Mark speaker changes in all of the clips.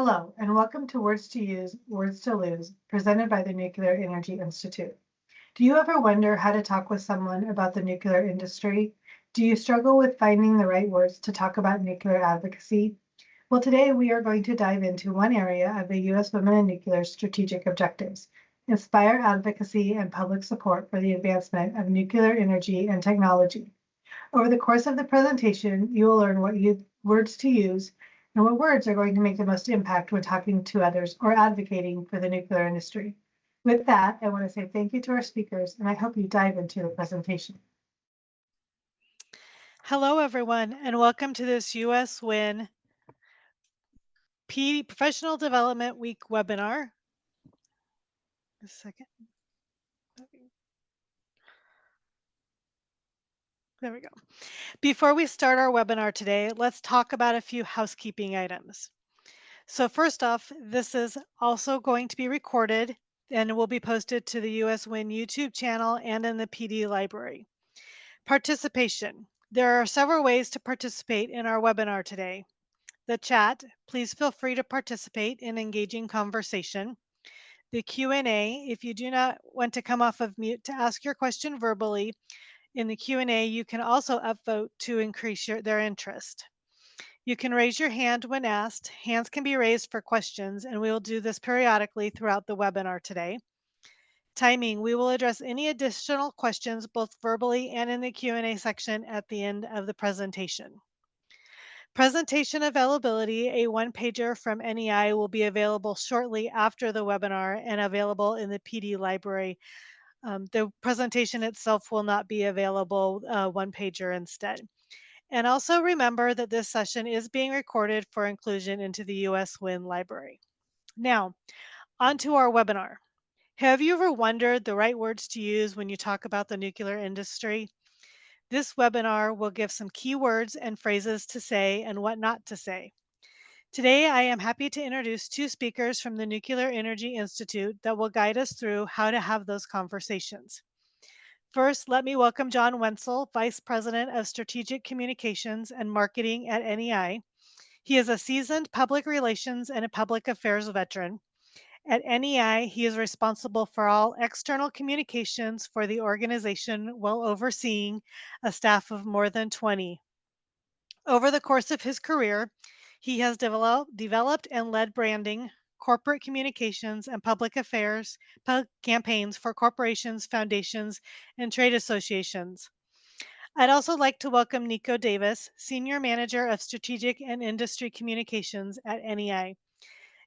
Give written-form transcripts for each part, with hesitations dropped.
Speaker 1: Hello, and welcome to Words to Use, Words to Lose, presented by the Nuclear Energy Institute. Do you ever wonder how to talk with someone about the nuclear industry? Do you struggle with finding the right words to talk about nuclear advocacy? Well, today we are going to dive into one area of the U.S. Women in Nuclear strategic objectives: inspire advocacy and public support for the advancement of nuclear energy and technology. Over the course of the presentation, you will learn what words to use and what words are going to make the most impact when talking to others or advocating for the nuclear industry. With that, I want to say thank you to our speakers, and I hope you dive into the presentation.
Speaker 2: Hello, everyone, and welcome to this US WIN Professional Development Week webinar. A second. There we go. Before we start our webinar today, let's talk about a few housekeeping items. So first off, this is also going to be recorded and will be posted to the US WIN YouTube channel and in the PD library. Participation. There are several ways to participate in our webinar today. The chat, please feel free to participate in engaging conversation. The Q&A, if you do not want to come off of mute to ask your question verbally, in the Q&A, you can also upvote to increase their interest. You can raise your hand when asked. Hands can be raised for questions, and we will do this periodically throughout the webinar today. Timing, we will address any additional questions both verbally and in the Q&A section at the end of the presentation. Presentation availability, a one-pager from NEI will be available shortly after the webinar and available in the PD library. The presentation itself will not be available one-pager instead. And also remember that this session is being recorded for inclusion into the US WIN library. Now, on to our webinar. Have you ever wondered the right words to use when you talk about the nuclear industry? This webinar will give some key words and phrases to say and what not to say. Today, I am happy to introduce two speakers from the Nuclear Energy Institute that will guide us through how to have those conversations. First, let me welcome Jon Wentzel, Vice President of Strategic Communications and Marketing at NEI. He is a seasoned public relations and a public affairs veteran. At NEI, he is responsible for all external communications for the organization while overseeing a staff of more than 20. Over the course of his career, he has developed and led branding, corporate communications, and public affairs campaigns for corporations, foundations, and trade associations. I'd also like to welcome Nico Davis, Senior Manager of Strategic and Industry Communications at NEI.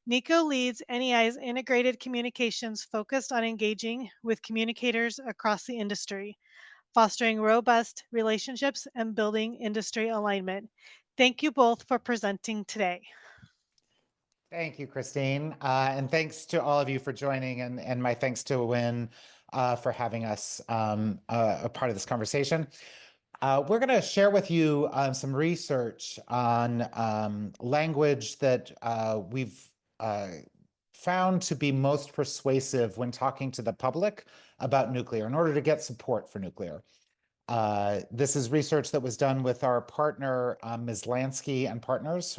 Speaker 2: Nico leads NEI's integrated communications focused on engaging with communicators across the industry, fostering robust relationships and building industry alignment. Thank you both for presenting today.
Speaker 3: Thank you, Christine. And thanks to all of you for joining, and my thanks to WIN for having us a part of this conversation. We're going to share with you some research on language that we've found to be most persuasive when talking to the public about nuclear in order to get support for nuclear. This is research that was done with our partner, Maslansky Partners.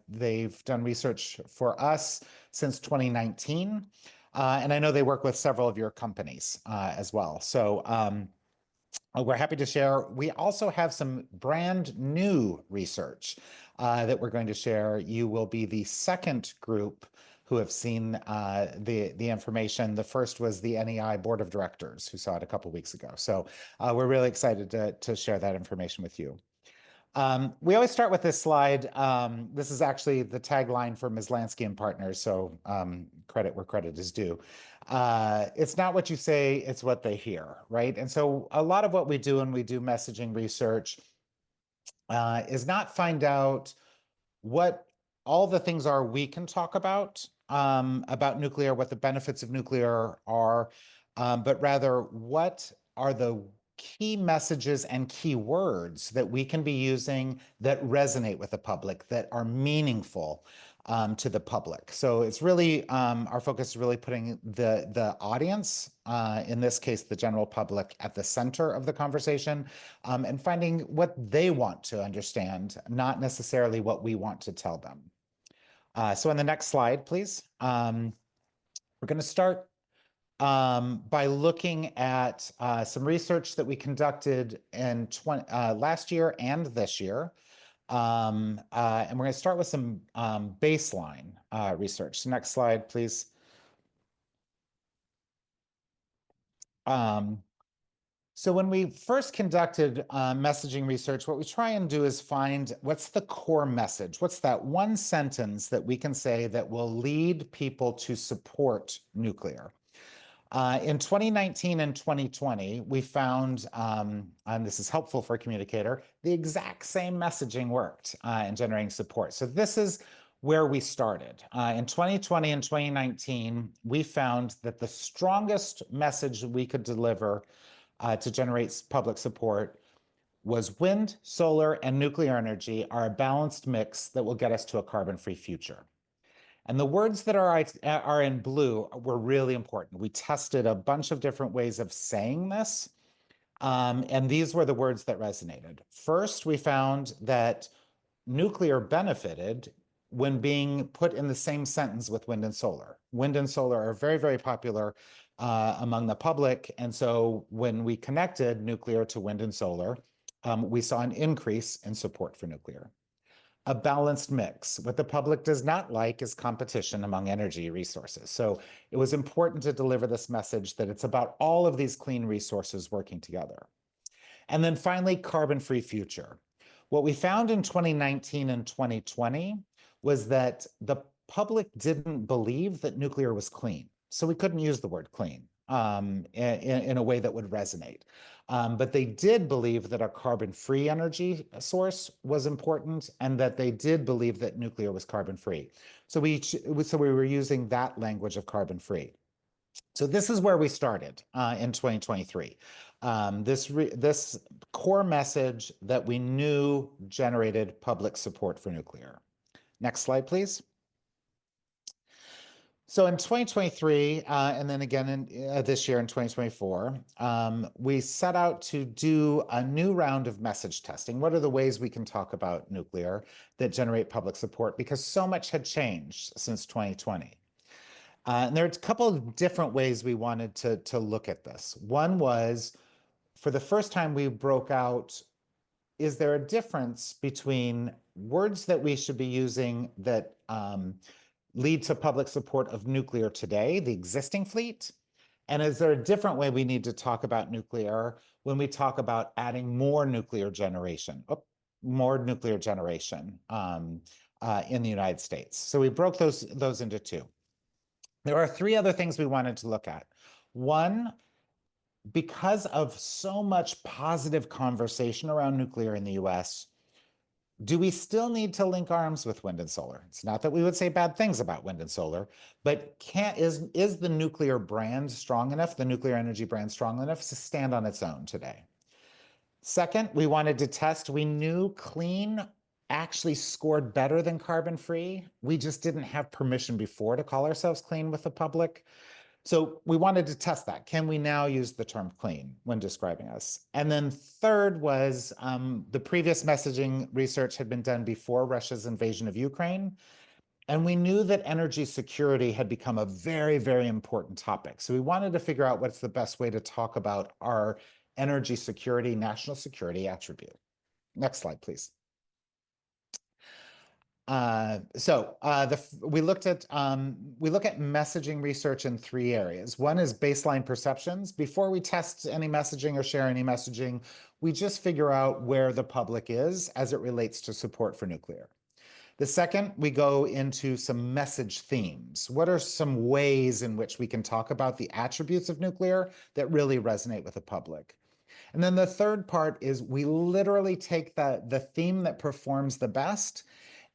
Speaker 3: They've done research for us since 2019, and I know they work with several of your companies as well. So we're happy to share. We also have some brand new research that we're going to share. You will be the second group who have seen the information. The first was the NEI Board of Directors, who saw it a couple weeks ago. So we're really excited to share that information with you. We always start with this slide. This is actually the tagline for Maslansky Partners, so credit where credit is due. It's not what you say, it's what they hear, right? And so a lot of what we do when we do messaging research is not find out what all the things are we can talk about nuclear, what the benefits of nuclear are, but rather what are the key messages and key words that we can be using that resonate with the public, that are meaningful to the public. So it's really, our focus is really putting the audience, in this case, the general public, at the center of the conversation, and finding what they want to understand, not necessarily what we want to tell them. So on the next slide, please. We're going to start by looking at some research that we conducted in last year and this year. And we're going to start with some baseline research. So next slide, please. So when we first conducted messaging research, what we try and do is find what's the core message? What's that one sentence that we can say that will lead people to support nuclear? In 2019 and 2020, we found, and this is helpful for a communicator, the exact same messaging worked in generating support. So this is where we started. In 2020 and 2019, we found that the strongest message we could deliver to generate public support was wind, solar, and nuclear energy are a balanced mix that will get us to a carbon-free future. And the words that are in blue were really important. We tested a bunch of different ways of saying this, and these were the words that resonated. First, we found that nuclear benefited when being put in the same sentence with wind and solar. Wind and solar are very, very popular among the public. And so when we connected nuclear to wind and solar, we saw an increase in support for nuclear. A balanced mix. What the public does not like is competition among energy resources. So it was important to deliver this message that it's about all of these clean resources working together. And then finally, carbon-free future. What we found in 2019 and 2020 was that the public didn't believe that nuclear was clean. So we couldn't use the word clean in a way that would resonate. But they did believe that a carbon-free energy source was important and that they did believe that nuclear was carbon-free. So we were using that language of carbon-free. So this is where we started in 2023. This core message that we knew generated public support for nuclear. Next slide, please. So in 2023, and then again in this year in 2024, we set out to do a new round of message testing. What are the ways we can talk about nuclear that generate public support? Because so much had changed since 2020. And there are a couple of different ways we wanted to look at this. One was, for the first time, we broke out, is there a difference between words that we should be using that lead to public support of nuclear today, the existing fleet? And is there a different way we need to talk about nuclear when we talk about adding more nuclear generation, in the United States? So we broke those into two. There are three other things we wanted to look at. One, because of so much positive conversation around nuclear in the US, do we still need to link arms with wind and solar? It's not that we would say bad things about wind and solar, but is the nuclear brand strong enough, the nuclear energy brand strong enough to stand on its own today? Second, we wanted to test, we knew clean actually scored better than carbon-free. We just didn't have permission before to call ourselves clean with the public. So we wanted to test that. Can we now use the term clean when describing us? And then third was the previous messaging research had been done before Russia's invasion of Ukraine. And we knew that energy security had become a very, very important topic. So we wanted to figure out what's the best way to talk about our energy security, national security attribute. Next slide, please. We look at messaging research in three areas. One is baseline perceptions. Before we test any messaging or share any messaging, we just figure out where the public is as it relates to support for nuclear. The second, we go into some message themes. What are some ways in which we can talk about the attributes of nuclear that really resonate with the public? And then the third part is we literally take the theme that performs the best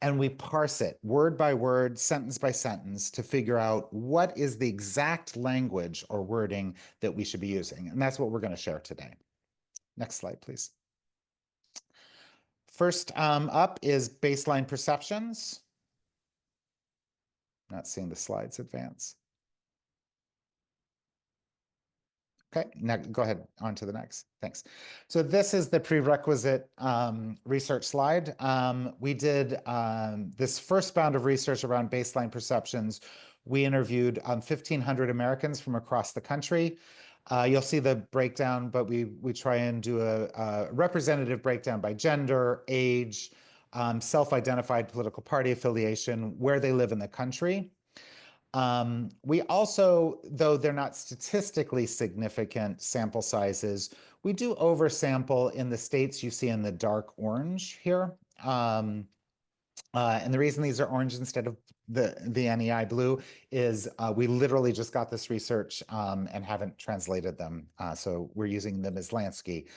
Speaker 3: and we parse it word by word, sentence by sentence to figure out what is the exact language or wording that we should be using. And that's what we're going to share today. Next slide, please. First up is baseline perceptions. Not seeing the slides advance. Okay, now go ahead on to the next. Thanks. So this is the prerequisite research slide. We did this first bound of research around baseline perceptions. We interviewed 1,500 Americans from across the country. You'll see the breakdown, but we try and do a representative breakdown by gender, age, self-identified political party affiliation, where they live in the country. We also, though they're not statistically significant sample sizes, we do oversample in the states you see in the dark orange here. And the reason these are orange instead of the NEI blue is we literally just got this research and haven't translated them. So we're using the Maslansky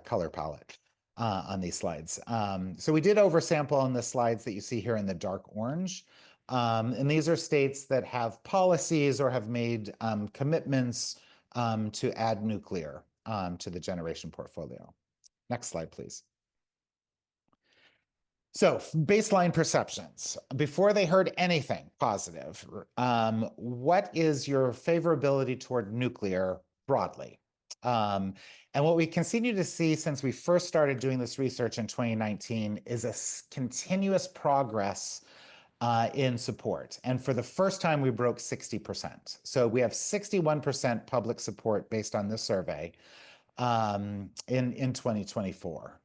Speaker 3: color palette on these slides. So we did oversample on the slides that you see here in the dark orange. And these are states that have policies or have made commitments to add nuclear to the generation portfolio. Next slide, please. So baseline perceptions. Before they heard anything positive, what is your favorability toward nuclear broadly? And what we continue to see since we first started doing this research in 2019 is a continuous progress in support. And for the first time, we broke 60%. So we have 61% public support based on this survey in 2024,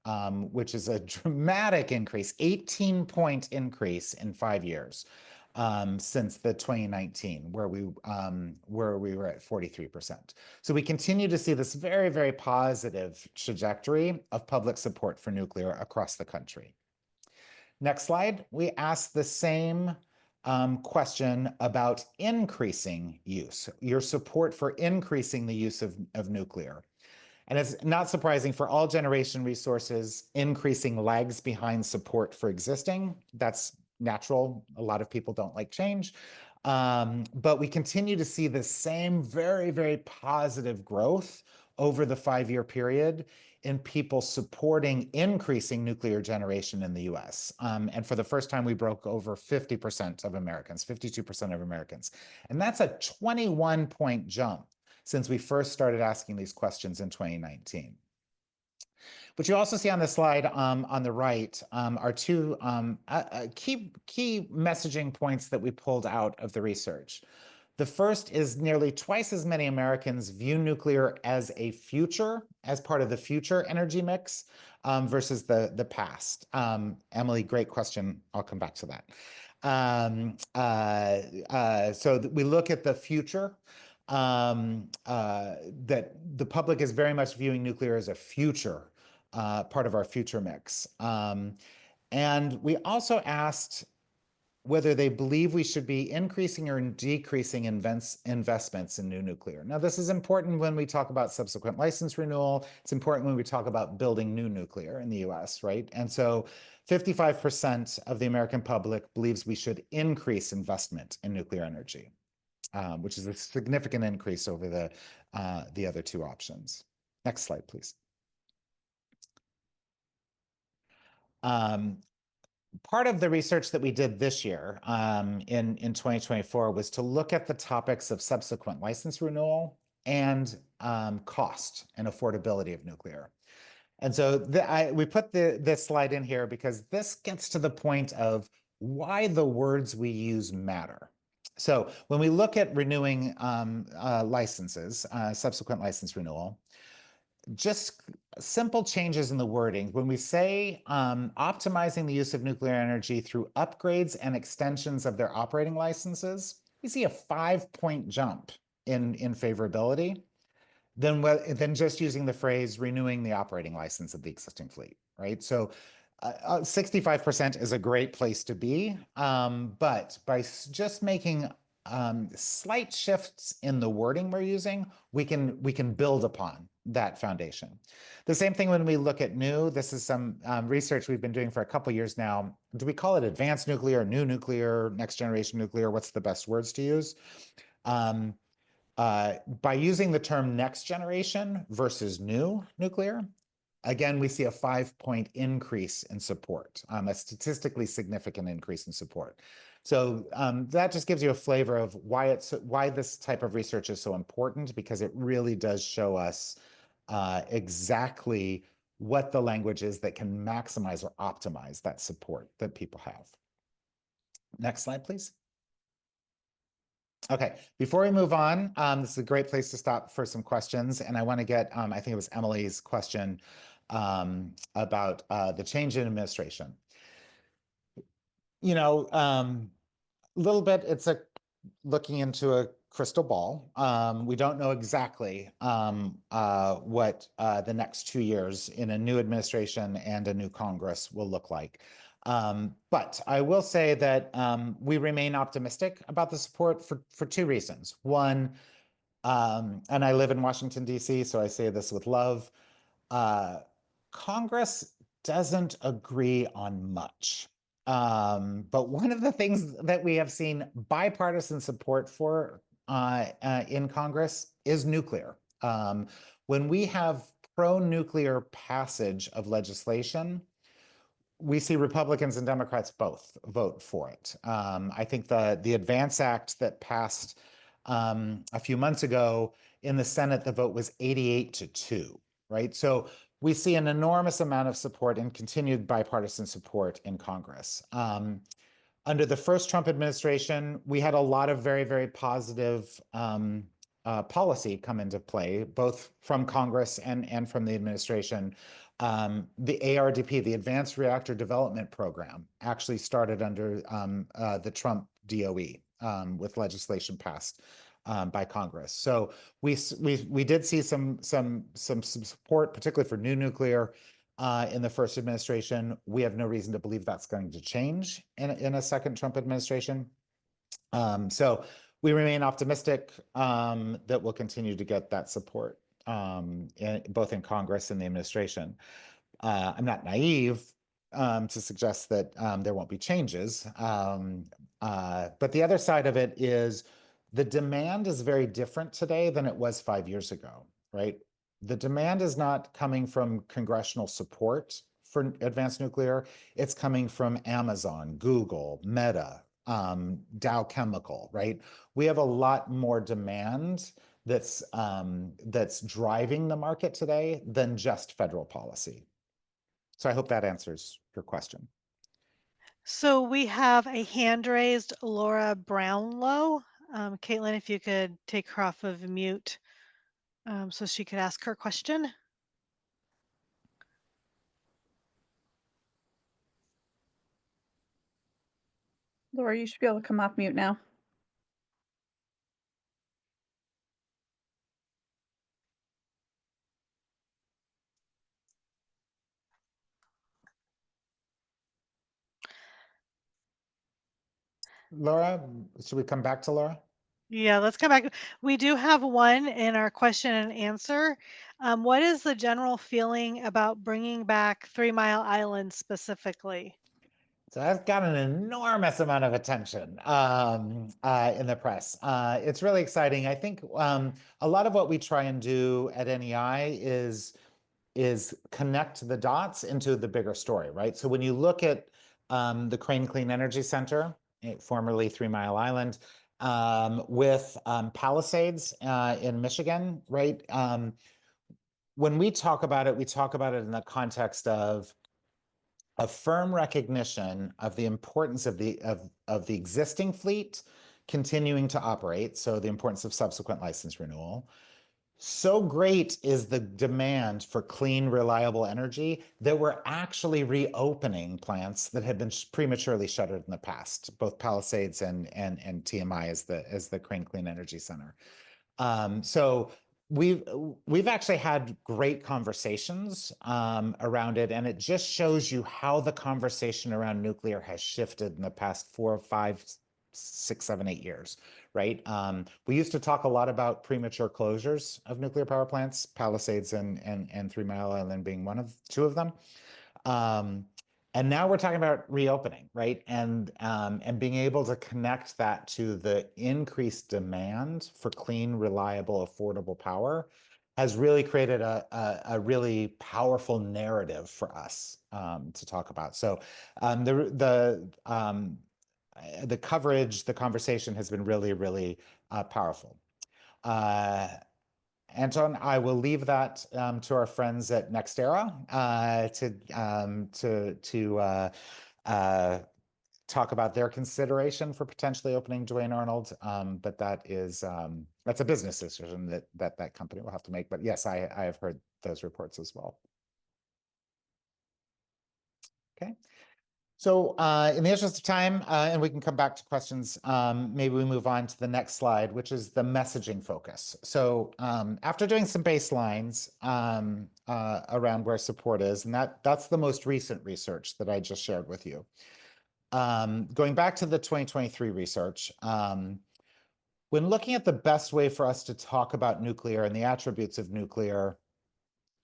Speaker 3: which is a dramatic increase, 18-point increase in 5 years since the 2019, where we were at 43%. So we continue to see this very, very positive trajectory of public support for nuclear across the country. Next slide, we asked the same question about increasing use, your support for increasing the use of nuclear. And it's not surprising for all generation resources, increasing lags behind support for existing. That's natural. A lot of people don't like change. But we continue to see the same very, very positive growth over the 5-year period in people supporting increasing nuclear generation in the US. And for the first time, we broke over 50% of Americans, 52% of Americans. And that's a 21-point jump since we first started asking these questions in 2019. What you also see on the slide on the right are two key messaging points that we pulled out of the research. The first is nearly twice as many Americans view nuclear as a future, as part of the future energy mix versus the past. Emily, great question. I'll come back to that. So we look at the future, that the public is very much viewing nuclear as a future, part of our future mix. And we also asked whether they believe we should be increasing or decreasing investments in new nuclear. Now, this is important when we talk about subsequent license renewal. It's important when we talk about building new nuclear in the US, right? And so 55% of the American public believes we should increase investment in nuclear energy, which is a significant increase over the other two options. Next slide, please. Part of the research that we did this year in 2024 was to look at the topics of subsequent license renewal and cost and affordability of nuclear. And so we put this slide in here because this gets to the point of why the words we use matter. So when we look at renewing licenses, subsequent license renewal, just simple changes in the wording. When we say optimizing the use of nuclear energy through upgrades and extensions of their operating licenses, we see a 5-point jump in favorability than just using the phrase renewing the operating license of the existing fleet, right? So 65% is a great place to be, but by just making slight shifts in the wording we're using, we can build upon that foundation. The same thing when we look at new. This is some research we've been doing for a couple years now. Do we call it advanced nuclear, new nuclear, next generation nuclear? What's the best words to use? By using the term next generation versus new nuclear, again, we see a 5-point increase in support, a statistically significant increase in support. So that just gives you a flavor of why this type of research is so important, because it really does show us exactly what the language is that can maximize or optimize that support that people have. Next slide, please. Okay, before we move on, this is a great place to stop for some questions. And I want to get, I think it was Emily's question about the change in administration. You know, a little bit, it's looking into a crystal ball. We don't know exactly what the next 2 years in a new administration and a new Congress will look like. But I will say that we remain optimistic about the support for 2 reasons. One, and I live in Washington, D.C., so I say this with love, Congress doesn't agree on much. But one of the things that we have seen bipartisan support for in Congress is nuclear. When we have pro-nuclear passage of legislation, we see Republicans and Democrats both vote for it. I think the Advance Act that passed a few months ago in the Senate, the vote was 88-2, right? So we see an enormous amount of support and continued bipartisan support in Congress. Under the first Trump administration, we had a lot of very, very positive policy come into play, both from Congress and from the administration. The ARDP, the Advanced Reactor Development Program, actually started under the Trump DOE with legislation passed by Congress. So we did see some support, particularly for new nuclear in the first administration. We have no reason to believe that's going to change in a second Trump administration. So we remain optimistic that we'll continue to get that support both in Congress and the administration. I'm not naive to suggest that there won't be changes. But the other side of it is the demand is very different today than it was 5 years ago, right? The demand is not coming from congressional support for advanced nuclear. It's coming from Amazon, Google, Meta, Dow Chemical, right? We have a lot more demand that's driving the market today than just federal policy. So I hope that answers your question.
Speaker 2: So we have a hand raised Laura Brownlow. Caitlin, if you could take her off of mute so she could ask her question.
Speaker 4: Laura, you should be able to come off mute now.
Speaker 3: Laura, should we come back to Laura?
Speaker 2: Yeah, let's come back. We do have one in our question and answer. What is the general feeling about bringing back 3 Mile Island specifically?
Speaker 3: So that's got an enormous amount of attention in the press. It's really exciting. I think a lot of what we try and do at NEI is connect the dots into the bigger story, right? So when you look at the Crane Clean Energy Center, formerly 3 Mile Island, with Palisades in Michigan, right? When we talk about it in the context of a firm recognition of the importance of the existing fleet continuing to operate, so the importance of subsequent license renewal. So great is the demand for clean, reliable energy that we're actually reopening plants that had been prematurely shuttered in the past, both Palisades and TMI as the Crane Clean Energy Center. So we've actually had great conversations around it, and it just shows you how the conversation around nuclear has shifted in the past 4, 5, 6, 7, 8 years, right? We used to talk a lot about premature closures of nuclear power plants, Palisades and 3 Mile Island being two of them. And now we're talking about reopening, right? And being able to connect that to the increased demand for clean, reliable, affordable power has really created a really powerful narrative for us to talk about. So the coverage, the conversation has been really, really powerful. Anton, I will leave that to our friends at NextEra to talk about their consideration for potentially opening Duane Arnold. But that's a business decision that company will have to make. But yes, I have heard those reports as well. Okay. So in the interest of time, and we can come back to questions, maybe we move on to the next slide, which is the messaging focus. So after doing some baselines around where support is, and that's the most recent research that I just shared with you. Going back to the 2023 research, when looking at the best way for us to talk about nuclear and the attributes of nuclear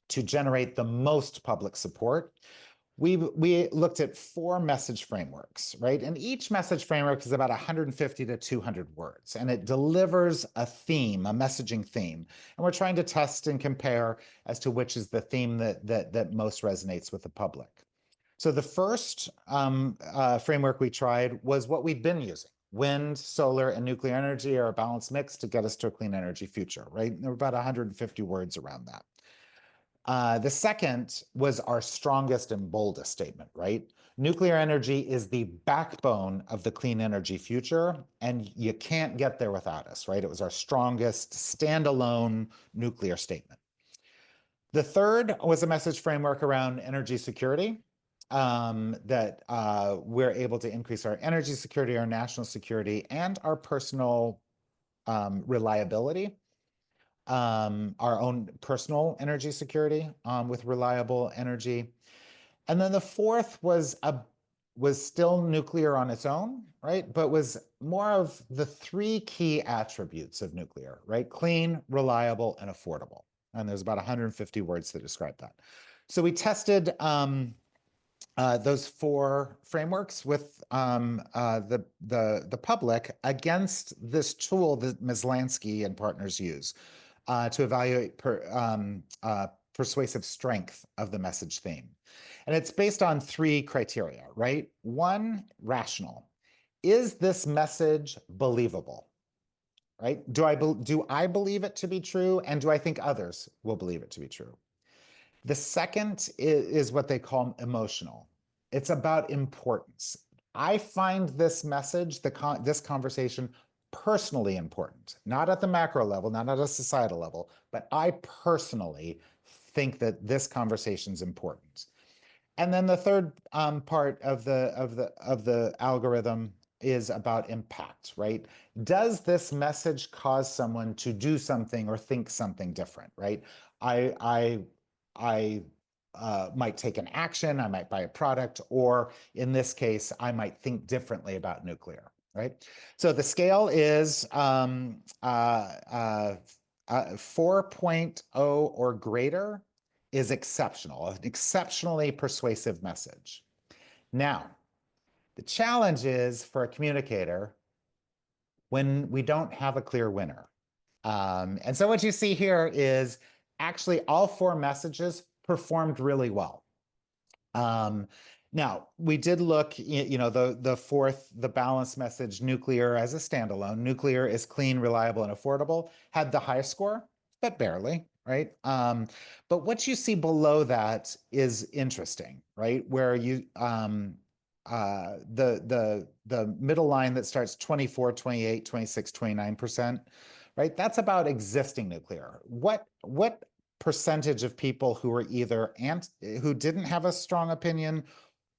Speaker 3: to generate the most public support, we looked at 4 message frameworks, right? And each message framework is about 150 to 200 words, and it delivers a theme, a messaging theme. And we're trying to test and compare as to which is the theme that most resonates with the public. So the first framework we tried was what we'd been using. Wind, solar, and nuclear energy are a balanced mix to get us to a clean energy future, right? There were about 150 words around that. The second was our strongest and boldest statement, right? Nuclear energy is the backbone of the clean energy future, and you can't get there without us, right? It was our strongest standalone nuclear statement. The third was a message framework around energy security, that we're able to increase our energy security, our national security, and our personal reliability. Our own personal energy security with reliable energy. And then the fourth was still nuclear on its own, right? But was more of the 3 key attributes of nuclear, right? Clean, reliable, and affordable. And there's about 150 words that describe that. So we tested those 4 frameworks with the public against this tool that Maslansky and partners use to evaluate persuasive strength of the message theme. And it's based on 3 criteria, right? 1, rational. Is this message believable? Right? Do I believe it to be true? And do I think others will believe it to be true? The second is what they call emotional. It's about importance. I find this message, this conversation, personally important, not at the macro level, not at a societal level, but I personally think that this conversation is important. And then the third part of the algorithm is about impact, right? Does this message cause someone to do something or think something different, right? I might take an action, I might buy a product, or in this case, I might think differently about nuclear, right? So the scale is 4.0 or greater is exceptional, an exceptionally persuasive message. Now, the challenge is for a communicator when we don't have a clear winner. And so what you see here is actually all 4 messages performed really well. Now, we did look, the fourth, the balanced message, nuclear as a standalone. Nuclear is clean, reliable, and affordable, had the highest score, but barely, right? But what you see below that is interesting, right? Where you, the middle line that starts 24, 28, 26, 29%, right? That's about existing nuclear. What percentage of people who were either who didn't have a strong opinion,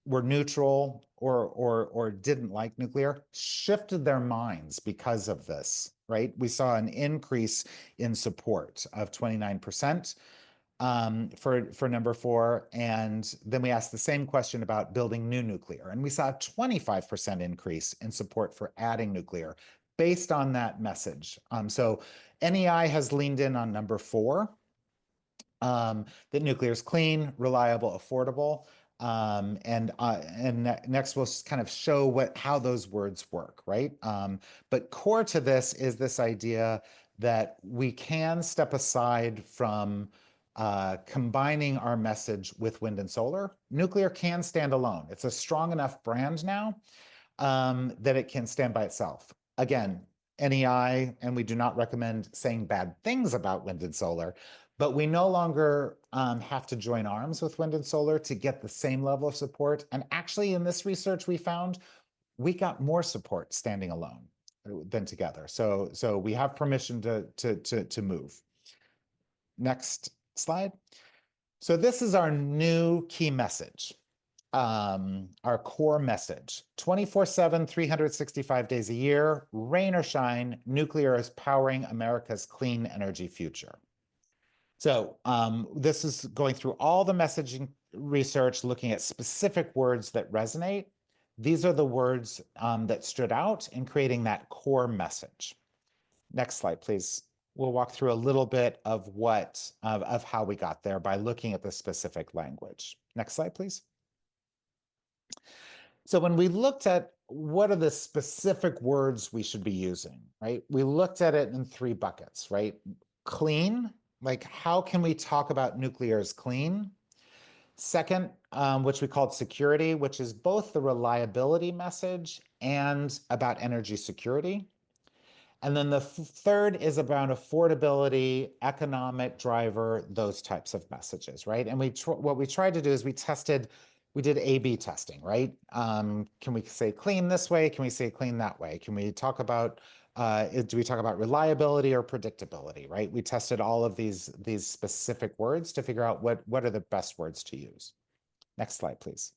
Speaker 3: were neutral, or didn't like nuclear, shifted their minds because of this, right? We saw an increase in support of 29% for number 4. And then we asked the same question about building new nuclear. And we saw a 25% increase in support for adding nuclear based on that message. So NEI has leaned in on number 4, that nuclear is clean, reliable, affordable. And next we'll kind of show how those words work, right? But core to this is this idea that we can step aside from combining our message with wind and solar. Nuclear can stand alone. It's a strong enough brand now that it can stand by itself. Again, NEI, and we do not recommend saying bad things about wind and solar, but we no longer have to join arms with wind and solar to get the same level of support. And actually, in this research, we found we got more support standing alone than together. So we have permission to move. Next slide. So this is our new key message, our core message: 24/7, 365 days a year, rain or shine, nuclear is powering America's clean energy future. So this is going through all the messaging research, looking at specific words that resonate. These are the words that stood out in creating that core message. Next slide, please. We'll walk through a little bit of of how we got there by looking at the specific language. Next slide, please. So when we looked at what are the specific words we should be using, right? We looked at it in 3 buckets, right? Clean, like how can we talk about nuclear as clean? Second, which we called security, which is both the reliability message and about energy security. And then the third is about affordability, economic driver, those types of messages, right? And what we tried to do is we did A/B testing, right? Can we say clean this way? Can we say clean that way? Can we talk about, do we talk about reliability or predictability, right? We tested all of these specific words to figure out what are the best words to use. Next slide, please.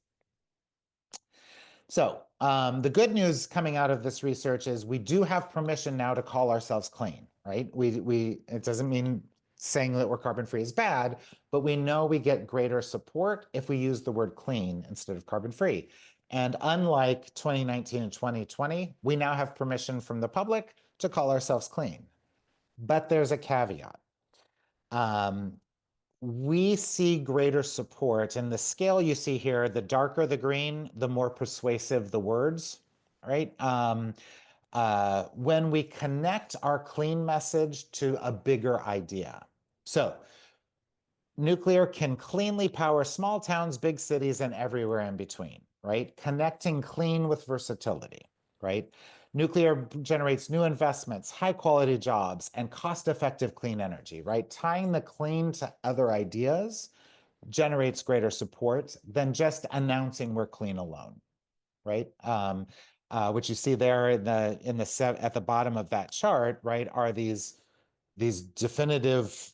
Speaker 3: So the good news coming out of this research is we do have permission now to call ourselves clean, right? It doesn't mean saying that we're carbon-free is bad, but we know we get greater support if we use the word clean instead of carbon-free. And unlike 2019 and 2020, we now have permission from the public to call ourselves clean. But there's a caveat. We see greater support, and the scale you see here, the darker the green, the more persuasive the words, right? When we connect our clean message to a bigger idea. So nuclear can cleanly power small towns, big cities, and everywhere in between, right? Connecting clean with versatility, right? Nuclear generates new investments, high quality jobs, and cost-effective clean energy, right? Tying the clean to other ideas generates greater support than just announcing we're clean alone, right? Which you see there at the bottom of that chart, right, are these definitive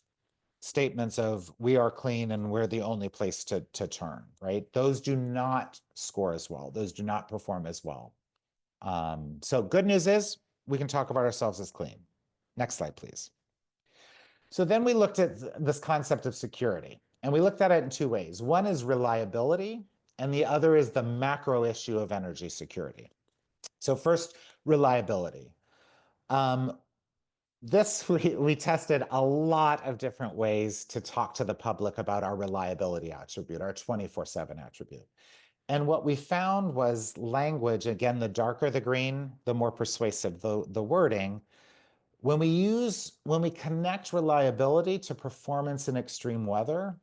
Speaker 3: statements of we are clean and we're the only place to turn, right? Those do not score as well. Those do not perform as well. So good news is we can talk about ourselves as clean. Next slide, please. So then we looked at this concept of security, and we looked at it in 2 ways. One is reliability, and the other is the macro issue of energy security. So first, reliability. We tested a lot of different ways to talk to the public about our reliability attribute, our 24/7 attribute. And what we found was language, again, the darker the green, the more persuasive the wording. When we connect reliability to performance in extreme weather,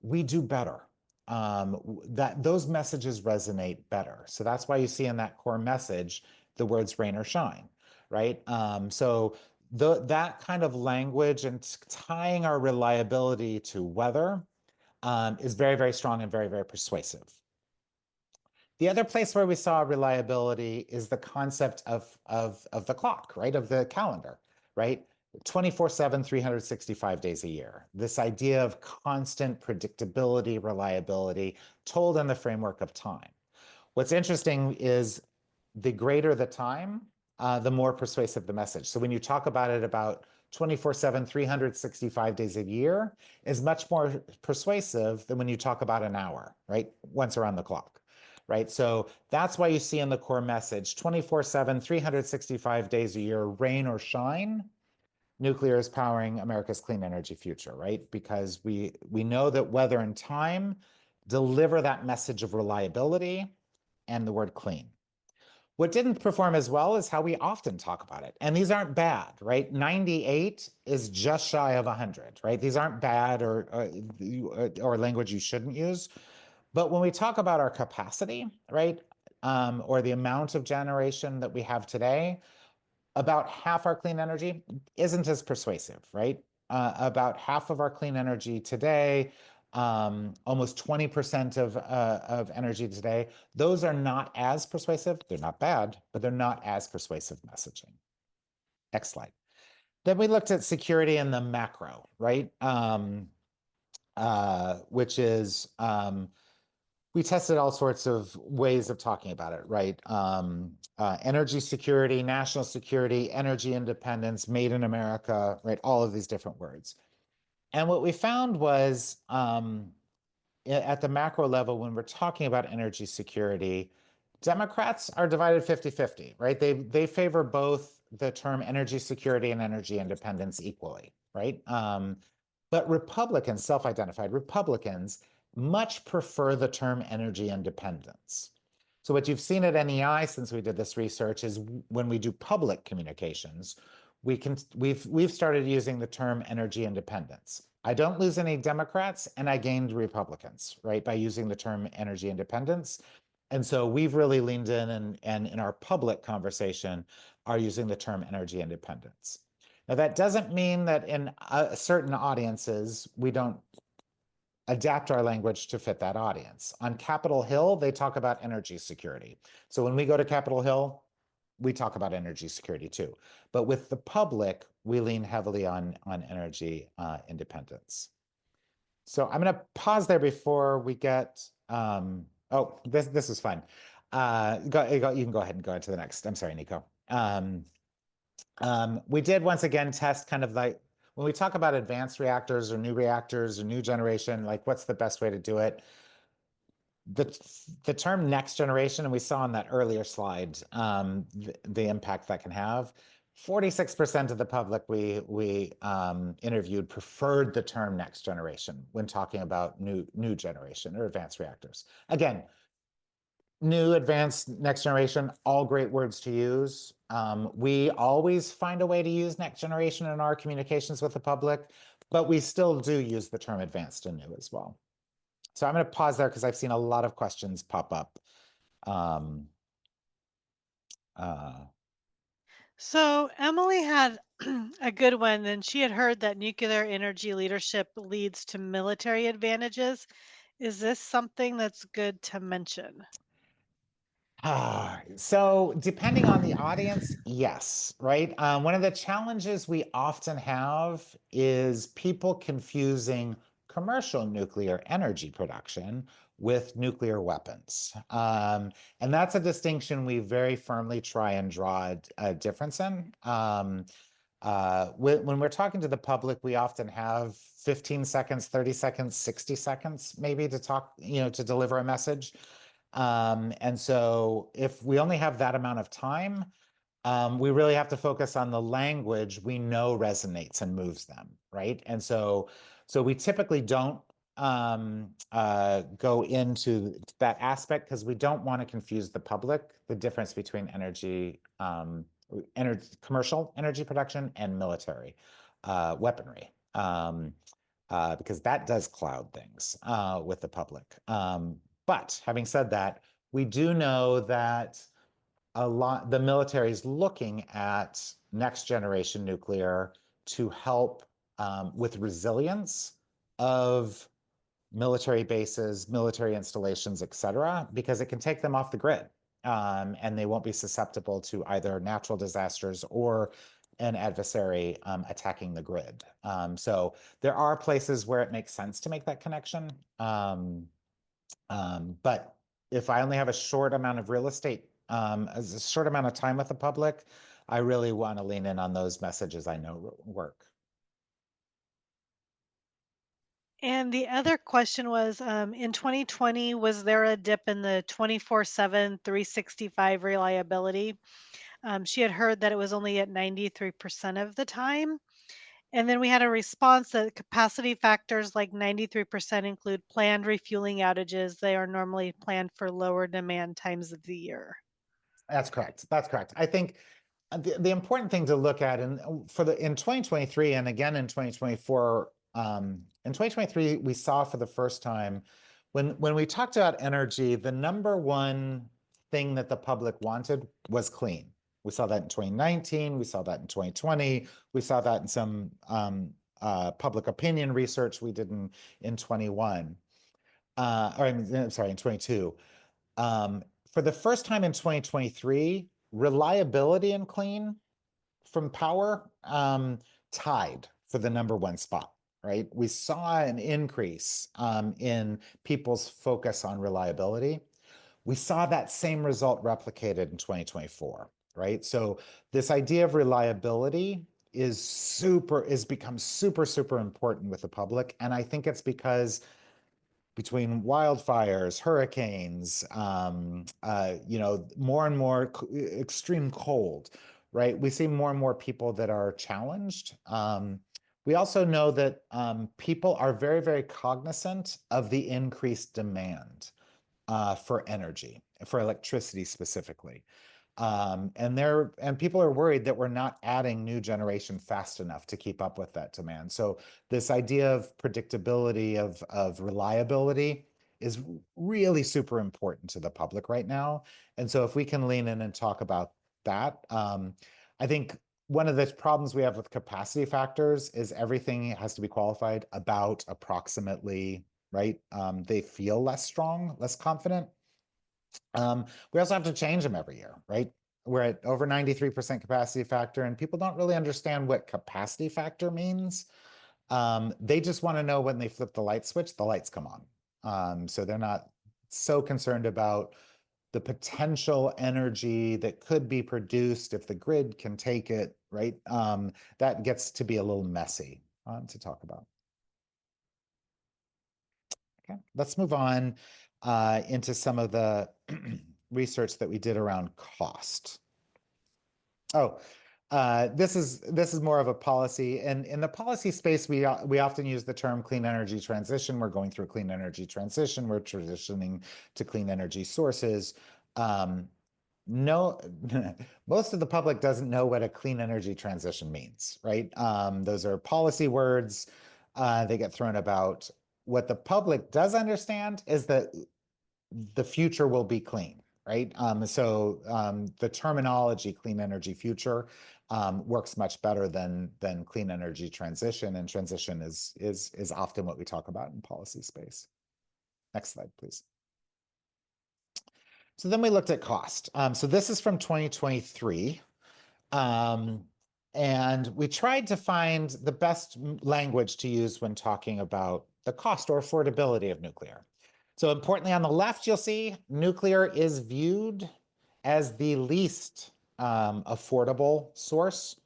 Speaker 3: we do better. Those messages resonate better. So that's why you see in that core message the words rain or shine, right? That kind of language and tying our reliability to weather is very, very strong and very, very persuasive. The other place where we saw reliability is the concept of the clock, right? Of the calendar, right? 24/7, 365 days a year. This idea of constant predictability, reliability, told in the framework of time. What's interesting is the greater the time, the more persuasive the message. So when you talk about it about 24/7, 365 days a year is much more persuasive than when you talk about an hour, right? Once around the clock, right? So that's why you see in the core message, 24/7, 365 days a year, rain or shine, nuclear is powering America's clean energy future, right? Because we know that weather and time deliver that message of reliability and the word clean. What didn't perform as well is how we often talk about it. And these aren't bad, right? 98 is just shy of 100, right? These aren't bad or language you shouldn't use. But when we talk about our capacity, right? or the amount of generation that we have today, about half our clean energy isn't as persuasive, right? About half of our clean energy today, almost 20% of energy today, those are not as persuasive. They're not bad, but they're not as persuasive messaging. Next slide. Then we looked at security in the macro, right? Which is, we tested all sorts of ways of talking about it, right? Energy security, national security, energy independence, made in America, right? All of these different words. And what we found was at the macro level, when we're talking about energy security, Democrats are divided 50-50, right? They favor both the term energy security and energy independence equally, right? But Republicans, self-identified Republicans, much prefer the term energy independence. So what you've seen at NEI since we did this research is when we do public communications, we've started using the term energy independence. I don't lose any Democrats and I gained Republicans, right, by using the term energy independence. And so we've really leaned in and in our public conversation are using the term energy independence. Now, that doesn't mean that in certain audiences, we don't adapt our language to fit that audience. On Capitol Hill, they talk about energy security. So when we go to Capitol Hill, we talk about energy security too. But with the public, we lean heavily on energy independence. So I'm going to pause there before we get, oh, this is fun. You can go ahead and go to the next. I'm sorry, Nico. We did once again test kind of like, when we talk about advanced reactors or new generation, like what's the best way to do it? The term next generation, and we saw on that earlier slide, the impact that can have. 46% of the public we interviewed preferred the term next generation when talking about new generation or advanced reactors. Again, new, advanced, next generation, all great words to use. We always find a way to use next generation in our communications with the public, but we still do use the term advanced and new as well. So I'm going to pause there because I've seen a lot of questions pop up.
Speaker 2: So Emily had a good one, and she had heard that nuclear energy leadership leads to military advantages. Is this something that's good to mention?
Speaker 3: So depending on the audience, yes, right? One of the challenges we often have is people confusing commercial nuclear energy production with nuclear weapons. And that's a distinction we very firmly try and draw a difference in. When we're talking to the public, we often have 15 seconds, 30 seconds, 60 seconds, maybe to talk, to deliver a message. And so if we only have that amount of time, we really have to focus on the language we know resonates and moves them, right? And so we typically don't go into that aspect because we don't want to confuse the public, the difference between commercial energy production and military weaponry. Because that does cloud things with the public. But having said that, we do know that the military is looking at next generation nuclear to help with resilience of military bases, military installations, et cetera, because it can take them off the grid and they won't be susceptible to either natural disasters or an adversary attacking the grid. So there are places where it makes sense to make that connection. But if I only have a short amount of real estate, a short amount of time with the public, I really want to lean in on those messages I know work.
Speaker 2: And the other question was, in 2020, was there a dip in the 24/7, 365 reliability? She had heard that it was only at 93% of the time. And then we had a response that capacity factors like 93% include planned refueling outages. They are normally planned for lower demand times of the year.
Speaker 3: That's correct. That's correct. I think the important thing to look at in 2023 and again in 2024, in 2023, we saw for the first time when we talked about energy, the number one thing that the public wanted was clean. We saw that in 2019, we saw that in 2020, we saw that in some public opinion research we did in 21, I'm sorry, in 22. For the first time in 2023, reliability and clean from power tied for the #1 spot, right? We saw an increase in people's focus on reliability. We saw that same result replicated in 2024, right? So this idea of reliability is become super important with the public. And I think it's because between wildfires, hurricanes, more and more extreme cold, right? We see more and more people that are challenged. We also know that people are very cognizant of the increased demand for energy, for electricity specifically. And people are worried that we're not adding new generation fast enough to keep up with that demand. So this idea of predictability, of reliability is really super important to the public right now. And so if we can lean in and talk about that, I think one of the problems we have with capacity factors is everything has to be qualified about approximately, right? They feel less strong, less confident. We also have to change them every year, right? We're at over 93% capacity factor, and people don't really understand what capacity factor means. They just want to know when they flip the light switch, the lights come on. So they're not so concerned about the potential energy that could be produced if the grid can take it, right? That gets to be a little messy to talk about. Okay, let's move on into some of the research that we did around cost. Oh, this is more of a policy, and in the policy space, we often use the term clean energy transition. We're going through a clean energy transition. We're transitioning to clean energy sources. No, most of the public doesn't know what a clean energy transition means, right? Those are policy words. They get thrown about. What the public does understand is that the future will be clean, right? The terminology clean energy future works much better than clean energy transition, and transition is often what we talk about in policy space. Next slide, please. So then we looked at cost. So this is from 2023. And we tried to find the best language to use when talking about the cost or affordability of nuclear. So importantly, on the left, you'll see nuclear is viewed as the least affordable source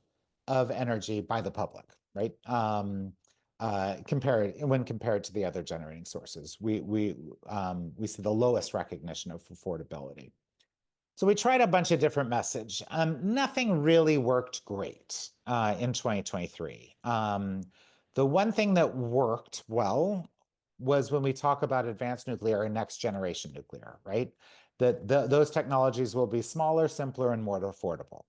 Speaker 3: of energy by the public, right? When compared to the other generating sources, we see the lowest recognition of affordability. So we tried a bunch of different message. Nothing really worked great in 2023. The one thing that worked well was when we talk about advanced nuclear and next generation nuclear, right? Those technologies will be smaller, simpler, and more affordable.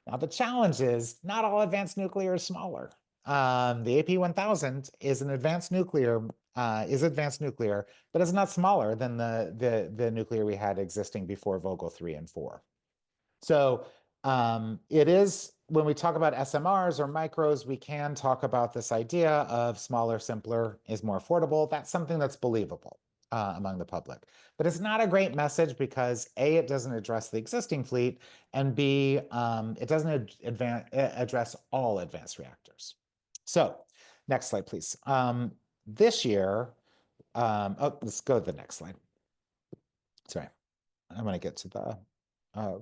Speaker 3: Now, the challenge is not all advanced nuclear is smaller. The AP1000 is an advanced nuclear, but it's not smaller than the nuclear we had existing before Vogtle 3 and 4. So it is, when we talk about SMRs or micros, we can talk about this idea of smaller, simpler is more affordable. That's something that's believable among the public. But it's not a great message because A, it doesn't address the existing fleet, and B, it doesn't address all advanced reactors. So next slide, please. This year, let's go to the next slide. Sorry, I want to get to the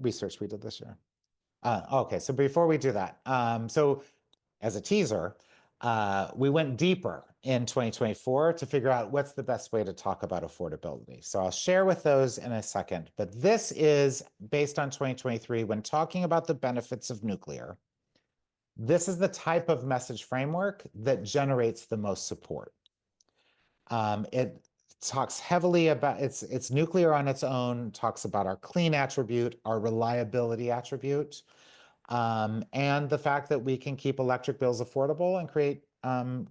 Speaker 3: research we did this year. Okay, so before we do that, so as a teaser, we went deeper in 2024 to figure out what's the best way to talk about affordability. So I'll share with those in a second, but this is based on 2023 when talking about the benefits of nuclear. This is the type of message framework that generates the most support. It talks heavily about, it's nuclear on its own, talks about our clean attribute, our reliability attribute, and the fact that we can keep electric bills affordable and create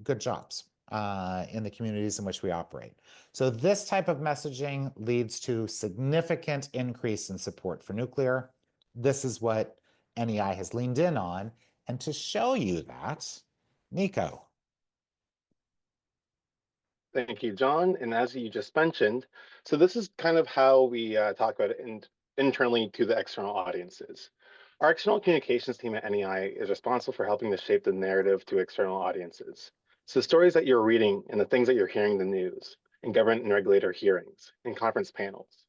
Speaker 3: good jobs. in the communities in which we operate. So this type of messaging leads to significant increase in support for nuclear. This is what NEI has leaned in on. And to show you that, Nico.
Speaker 5: Thank you, John. And as you just mentioned, so this is kind of how we talk about it internally to the external audiences. Our external communications team at NEI is responsible for helping to shape the narrative to external audiences. So stories that you're reading and the things that you're hearing in the news, in government and regulator hearings, in conference panels.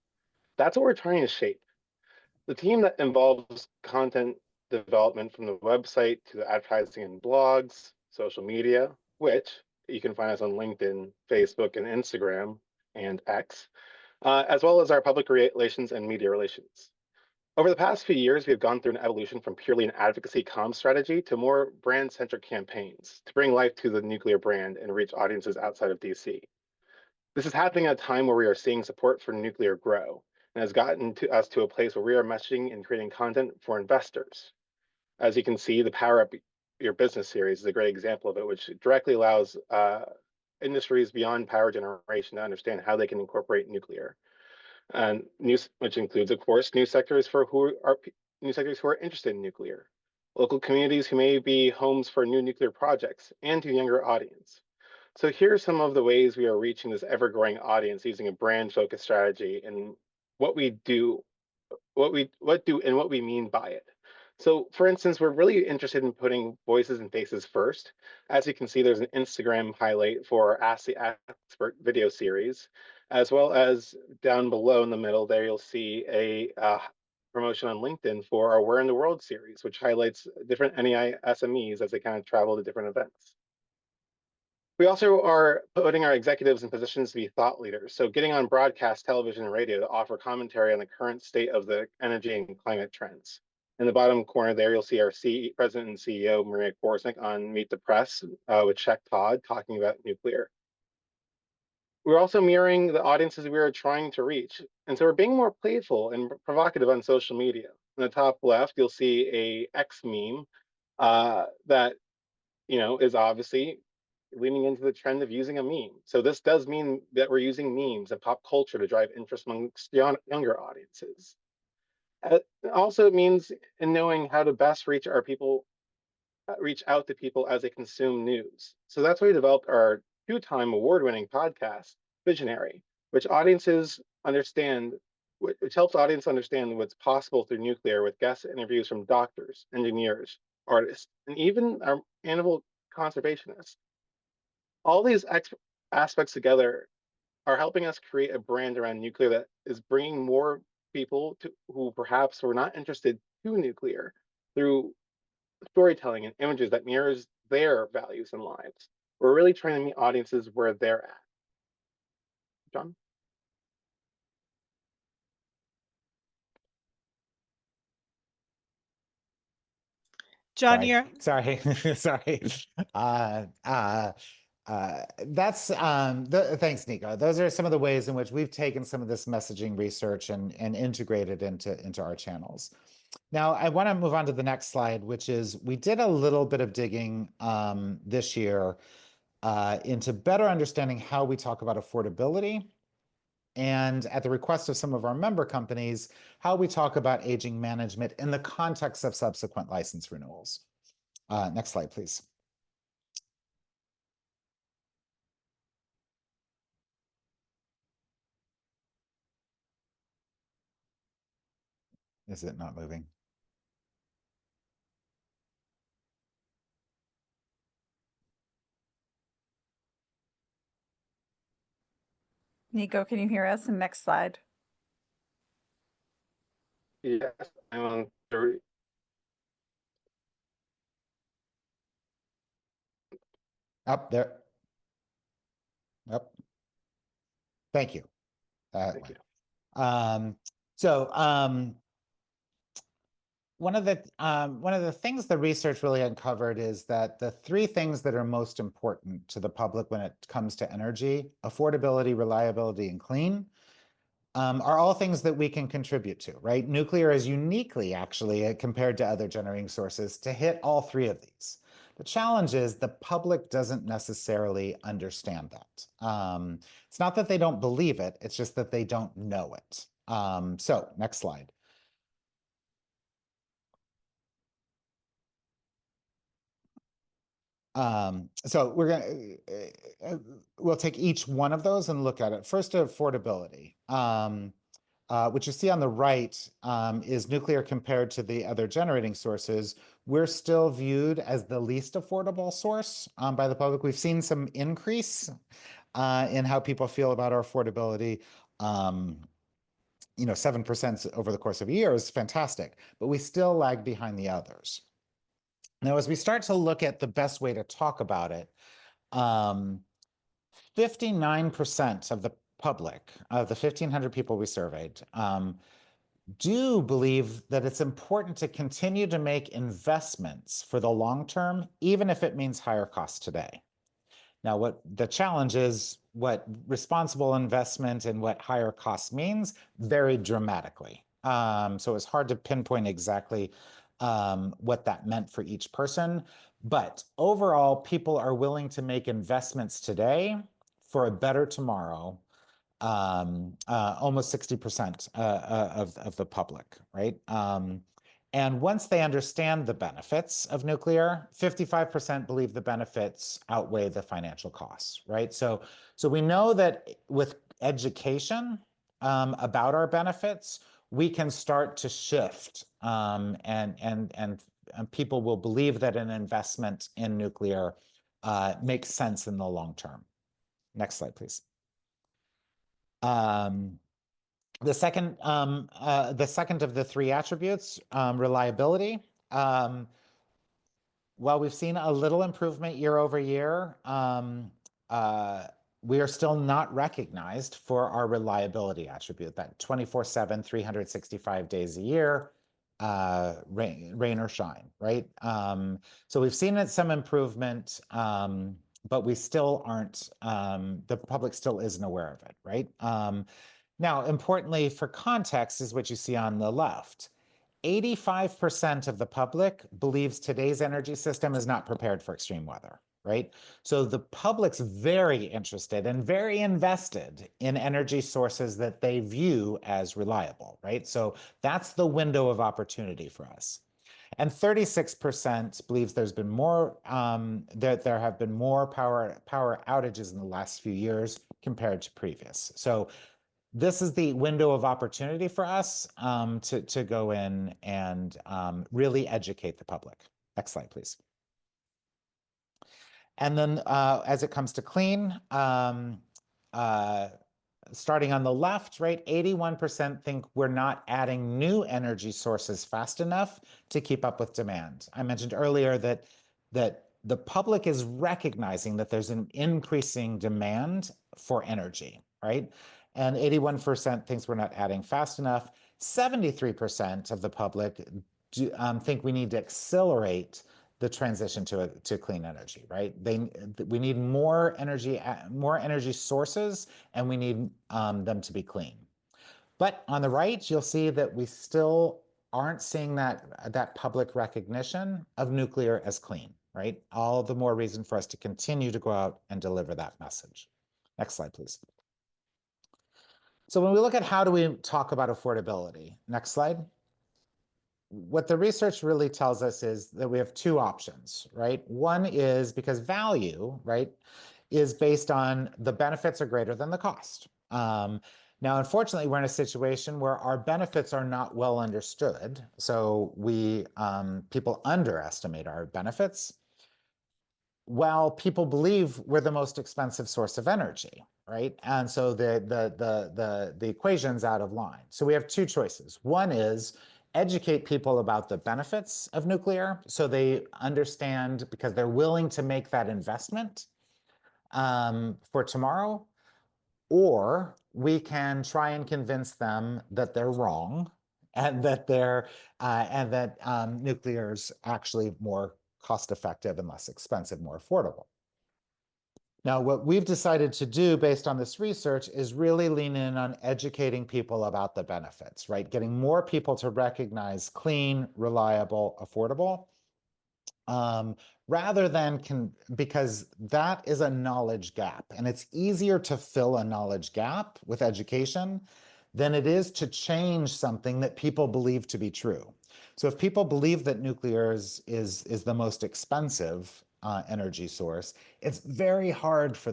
Speaker 5: That's what we're trying to shape. The team that involves content development from the website to the advertising and blogs, social media, which you can find us on LinkedIn, Facebook, and Instagram, and X, as well as our public relations and media relations. Over the past few years, we have gone through an evolution from purely an advocacy comm strategy to more brand-centric campaigns to bring life to the nuclear brand and reach audiences outside of DC. This is happening at a time where we are seeing support for nuclear grow and has gotten us to a place where we are messaging and creating content for investors. As you can see, the Power Up Your Business series is a great example of it, which directly allows industries beyond power generation to understand how they can incorporate nuclear. And which includes, of course, new sectors who are interested in nuclear, local communities who may be homes for new nuclear projects, and to a younger audience. So here are some of the ways we are reaching this ever-growing audience using a brand-focused strategy and what we do, what we mean by it. So for instance, we're really interested in putting voices and faces first. As you can see, there's an Instagram highlight for Ask the Expert video series, as well as down below in the middle there, you'll see a promotion on LinkedIn for our Where in the World series, which highlights different NEI SMEs as they kind of travel to different events. We also are putting our executives in positions to be thought leaders. So getting on broadcast television and radio to offer commentary on the current state of the energy and climate trends. In the bottom corner there, you'll see our President and CEO, Maria Korsnick, on Meet the Press with Czech Todd talking about nuclear. We're also mirroring the audiences we are trying to reach. And so we're being more playful and provocative on social media. In the top left, you'll see a X meme that is obviously leaning into the trend of using a meme. So this does mean that we're using memes and pop culture to drive interest amongst younger audiences. Also, it means in knowing how to best reach out to people as they consume news. So that's why we developed our 2-time award-winning podcast, Visionary, which helps audience understand what's possible through nuclear with guest interviews from doctors, engineers, artists, and even our animal conservationists. All these aspects together are helping us create a brand around nuclear that is bringing more people who perhaps were not interested to nuclear through storytelling and images that mirrors their values and lives. We're really trying to meet audiences where they're at. John?
Speaker 2: John,
Speaker 3: Sorry. Thanks, Nico. Those are some of the ways in which we've taken some of this messaging research and integrated into our channels. Now, I want to move on to the next slide, which is we did a little bit of digging this year into better understanding how we talk about affordability, and at the request of some of our member companies, how we talk about aging management in the context of subsequent license renewals. Next slide, please. Is it not moving?
Speaker 4: Nico, can you hear us? And next slide.
Speaker 5: Yes, I'm on 30.
Speaker 3: Up there. Up. Thank you.
Speaker 5: Thank you.
Speaker 3: One of the things the research really uncovered is that the 3 things that are most important to the public when it comes to energy, affordability, reliability, and clean, are all things that we can contribute to, right? Nuclear is uniquely, actually, compared to other generating sources, to hit all 3 of these. The challenge is the public doesn't necessarily understand that. It's not that they don't believe it, it's just that they don't know it. So next slide. So we'll take each one of those and look at it. First, affordability. What you see on the right is nuclear compared to the other generating sources. We're still viewed as the least affordable source by the public. We've seen some increase in how people feel about our affordability. 7% over the course of a year is fantastic, but we still lag behind the others. Now, as we start to look at the best way to talk about it, 59% of the public, of the 1,500 people we surveyed, do believe that it's important to continue to make investments for the long term, even if it means higher costs today. Now, what the challenge is, what responsible investment and what higher costs means vary dramatically. So it's hard to pinpoint exactly what that meant for each person. But overall, people are willing to make investments today for a better tomorrow. Almost 60% of the public, right? And once they understand the benefits of nuclear, 55% believe the benefits outweigh the financial costs, right? So we know that with education about our benefits, we can start to shift, and people will believe that an investment in nuclear makes sense in the long term. Next slide, please. The second of the three attributes, reliability. While we've seen a little improvement year over year, we are still not recognized for our reliability attribute, that 24/7, 365 days a year, rain or shine, right? So we've seen some improvement, but we still aren't, the public still isn't aware of it, right? Now, importantly, for context is what you see on the left. 85% of the public believes today's energy system is not prepared for extreme weather, right? So the public's very interested and very invested in energy sources that they view as reliable, right? So that's the window of opportunity for us. And 36% believes there's been more, that there have been more power outages in the last few years compared to previous. So this is the window of opportunity for us to go in and really educate the public. Next slide, please. And then as it comes to clean, starting on the left, right, 81% think we're not adding new energy sources fast enough to keep up with demand. I mentioned earlier that the public is recognizing that there's an increasing demand for energy, right? And 81% thinks we're not adding fast enough. 73% of the public think we need to accelerate the transition to clean energy, right? We need more energy sources, and we need them to be clean. But on the right, you'll see that we still aren't seeing that public recognition of nuclear as clean, right? All the more reason for us to continue to go out and deliver that message. Next slide, please. So when we look at how do we talk about affordability, next slide. What the research really tells us is that we have two options, right? One is because value, right, is based on the benefits are greater than the cost. Now, unfortunately, we're in a situation where our benefits are not well understood. So people underestimate our benefits, while people believe we're the most expensive source of energy, right? And so the equation's out of line. So we have two choices. One is educate people about the benefits of nuclear so they understand, because they're willing to make that investment for tomorrow, or we can try and convince them that they're wrong and that nuclear is actually more cost-effective and less expensive, more affordable. Now, what we've decided to do based on this research is really lean in on educating people about the benefits, right? Getting more people to recognize clean, reliable, affordable. rather than because that is a knowledge gap, and it's easier to fill a knowledge gap with education than it is to change something that people believe to be true. So if people believe that nuclear is the most expensive energy source, it's very hard for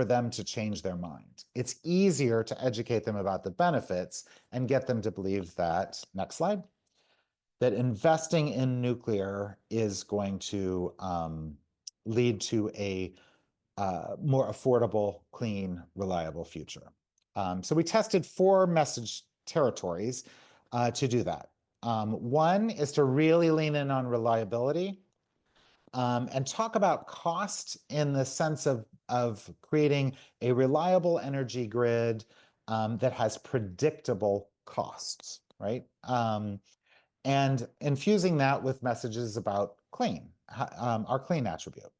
Speaker 3: them to change their mind. It's easier to educate them about the benefits and get them to believe that, next slide, that investing in nuclear is going to lead to a more affordable, clean, reliable future. So we tested 4 message territories to do that. One is to really lean in on reliability and talk about cost in the sense of creating a reliable energy grid that has predictable costs, right? And infusing that with messages about clean, our clean attribute.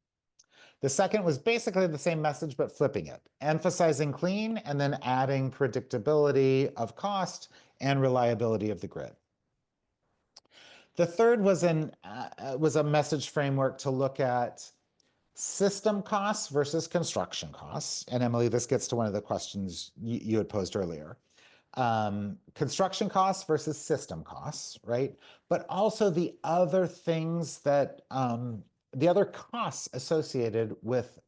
Speaker 3: The second was basically the same message, but flipping it, emphasizing clean and then adding predictability of cost and reliability of the grid. The third was a message framework to look at system costs versus construction costs. And Emily, this gets to one of the questions you had posed earlier. Construction costs versus system costs, right? But also the other things that, the other costs associated with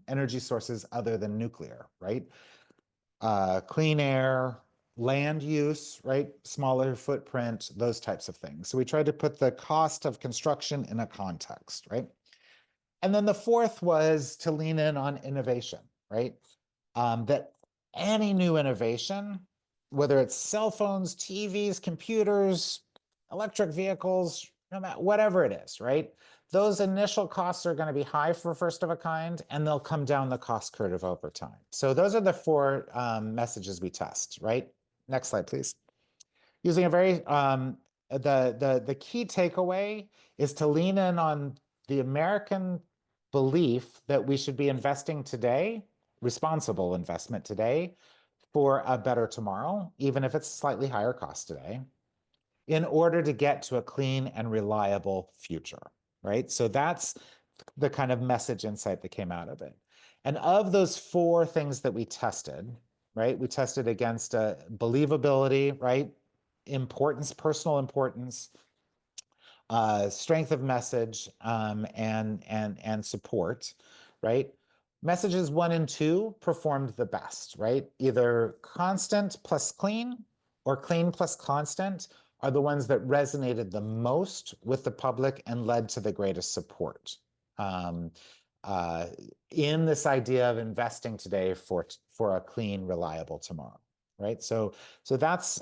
Speaker 3: energy sources other than nuclear, right? Clean air, land use, right? Smaller footprint, those types of things. So we tried to put the cost of construction in a context, right? And then the fourth was to lean in on innovation, right? That any new innovation, whether it's cell phones, TVs, computers, electric vehicles, no matter whatever it is, right? Those initial costs are going to be high for first of a kind, and they'll come down the cost curve over time. So those are the 4 messages we test, right? Next slide, please. Using a very the key takeaway is to lean in on the American belief that we should be investing today, responsible investment today, for a better tomorrow, even if it's slightly higher cost today, in order to get to a clean and reliable future, right? So that's the kind of message insight that came out of it. And of those 4 things that we tested, right? We tested against believability, right? Importance, personal importance, strength of message, and support, right? Messages 1 and 2 performed the best, right? Either constant plus clean or clean plus constant are the ones that resonated the most with the public and led to the greatest support in this idea of investing today for a clean, reliable tomorrow, right? So that's,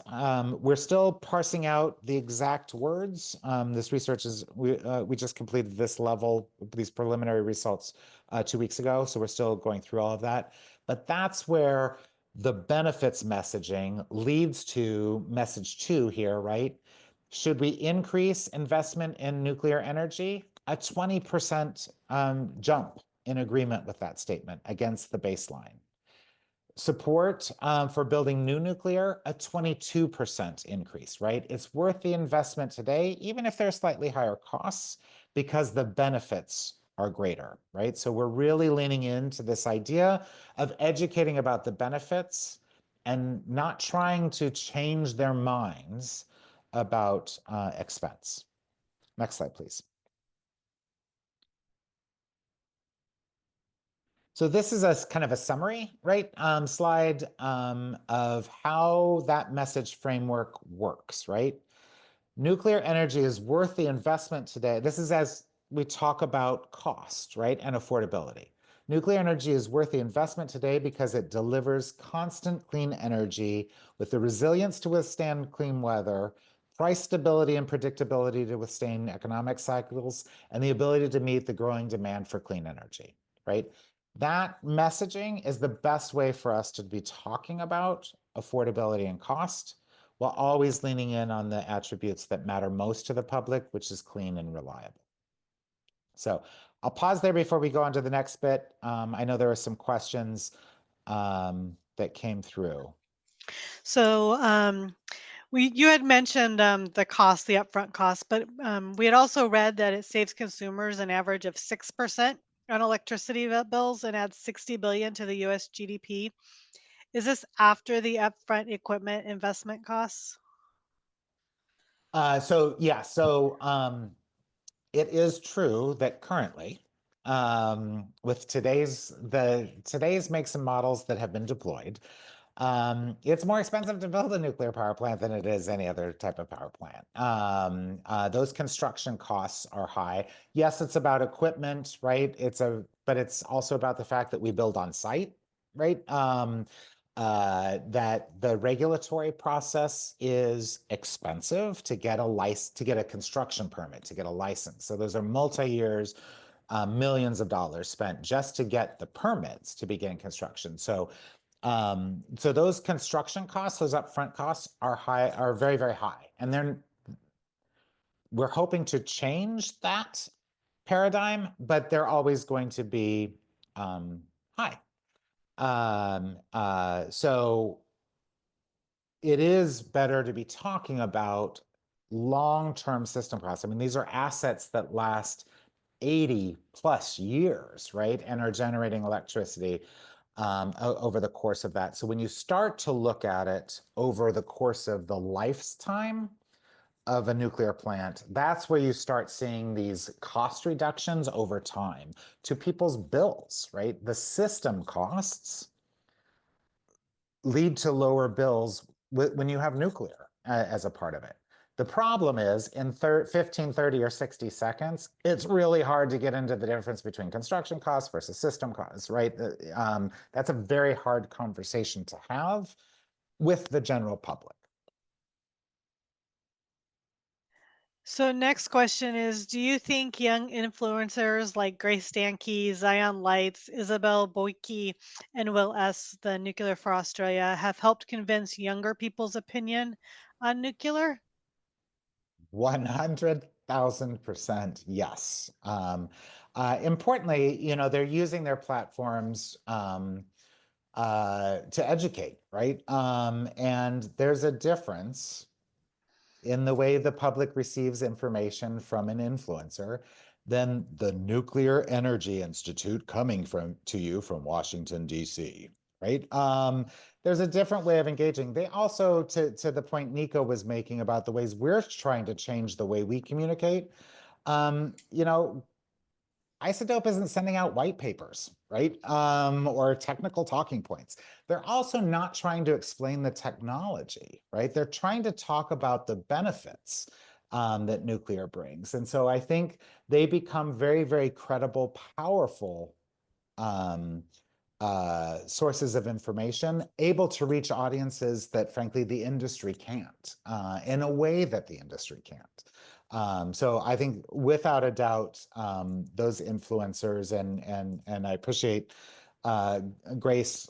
Speaker 3: we're still parsing out the exact words. This research is, we just completed this level, these preliminary results 2 weeks ago. So we're still going through all of that. But that's where the benefits messaging leads to message 2 here, right? Should we increase investment in nuclear energy? A 20% jump in agreement with that statement against the baseline. Support for building new nuclear, a 22% increase, right? It's worth the investment today, even if there are slightly higher costs, because the benefits are greater, right? So we're really leaning into this idea of educating about the benefits and not trying to change their minds about expense. Next slide, please. So this is a kind of a summary, right, slide of how that message framework works, right? Nuclear energy is worth the investment today. This is as we talk about cost, right, and affordability. Nuclear energy is worth the investment today because it delivers constant clean energy with the resilience to withstand clean weather, price stability and predictability to withstand economic cycles, and the ability to meet the growing demand for clean energy, right? That messaging is the best way for us to be talking about affordability and cost, while always leaning in on the attributes that matter most to the public, which is clean and reliable. So I'll pause there before we go on to the next bit. I know there are some questions that came through.
Speaker 2: So You had mentioned the cost, the upfront cost, but we had also read that it saves consumers an average of 6% on electricity bills and adds 60 billion to the US GDP. Is this after the upfront equipment investment costs?
Speaker 3: It is true that currently, with today's makes and models that have been deployed, it's more expensive to build a nuclear power plant than it is any other type of power plant. Those construction costs are high. Yes, it's about equipment, right? But it's also about the fact that we build on site, right? That the regulatory process is expensive to get a construction permit, to get a license. So those are multi-years, millions of dollars spent just to get the permits to begin construction. So those construction costs, those upfront costs are very, very high. And we're hoping to change that paradigm, but they're always going to be high. So it is better to be talking about long-term system costs. I mean, these are assets that last 80 plus years, right? And are generating electricity over the course of that. So when you start to look at it over the course of the lifetime of a nuclear plant, that's where you start seeing these cost reductions over time to people's bills, right? The system costs lead to lower bills when you have nuclear as a part of it. The problem is in 15, 30, or 60 seconds, it's really hard to get into the difference between construction costs versus system costs, right? That's a very hard conversation to have with the general public.
Speaker 2: So next question is, do you think young influencers like Grace Stanke, Zion Lights, Isabel Boyke, and Will S., the Nuclear for Australia, have helped convince younger people's opinion on nuclear?
Speaker 3: 100,000% yes. Importantly, they're using their platforms to educate, right? And there's a difference in the way the public receives information from an influencer than the Nuclear Energy Institute coming to you from Washington, D.C., right? There's a different way of engaging. They also, to the point Nico was making about the ways we're trying to change the way we communicate, Isotope isn't sending out white papers, right? Or technical talking points. They're also not trying to explain the technology, right? They're trying to talk about the benefits that nuclear brings. And so I think they become very, very credible, powerful sources of information, able to reach audiences that, frankly, the industry can't, in a way that the industry can't. So I think without a doubt, those influencers and I appreciate Grace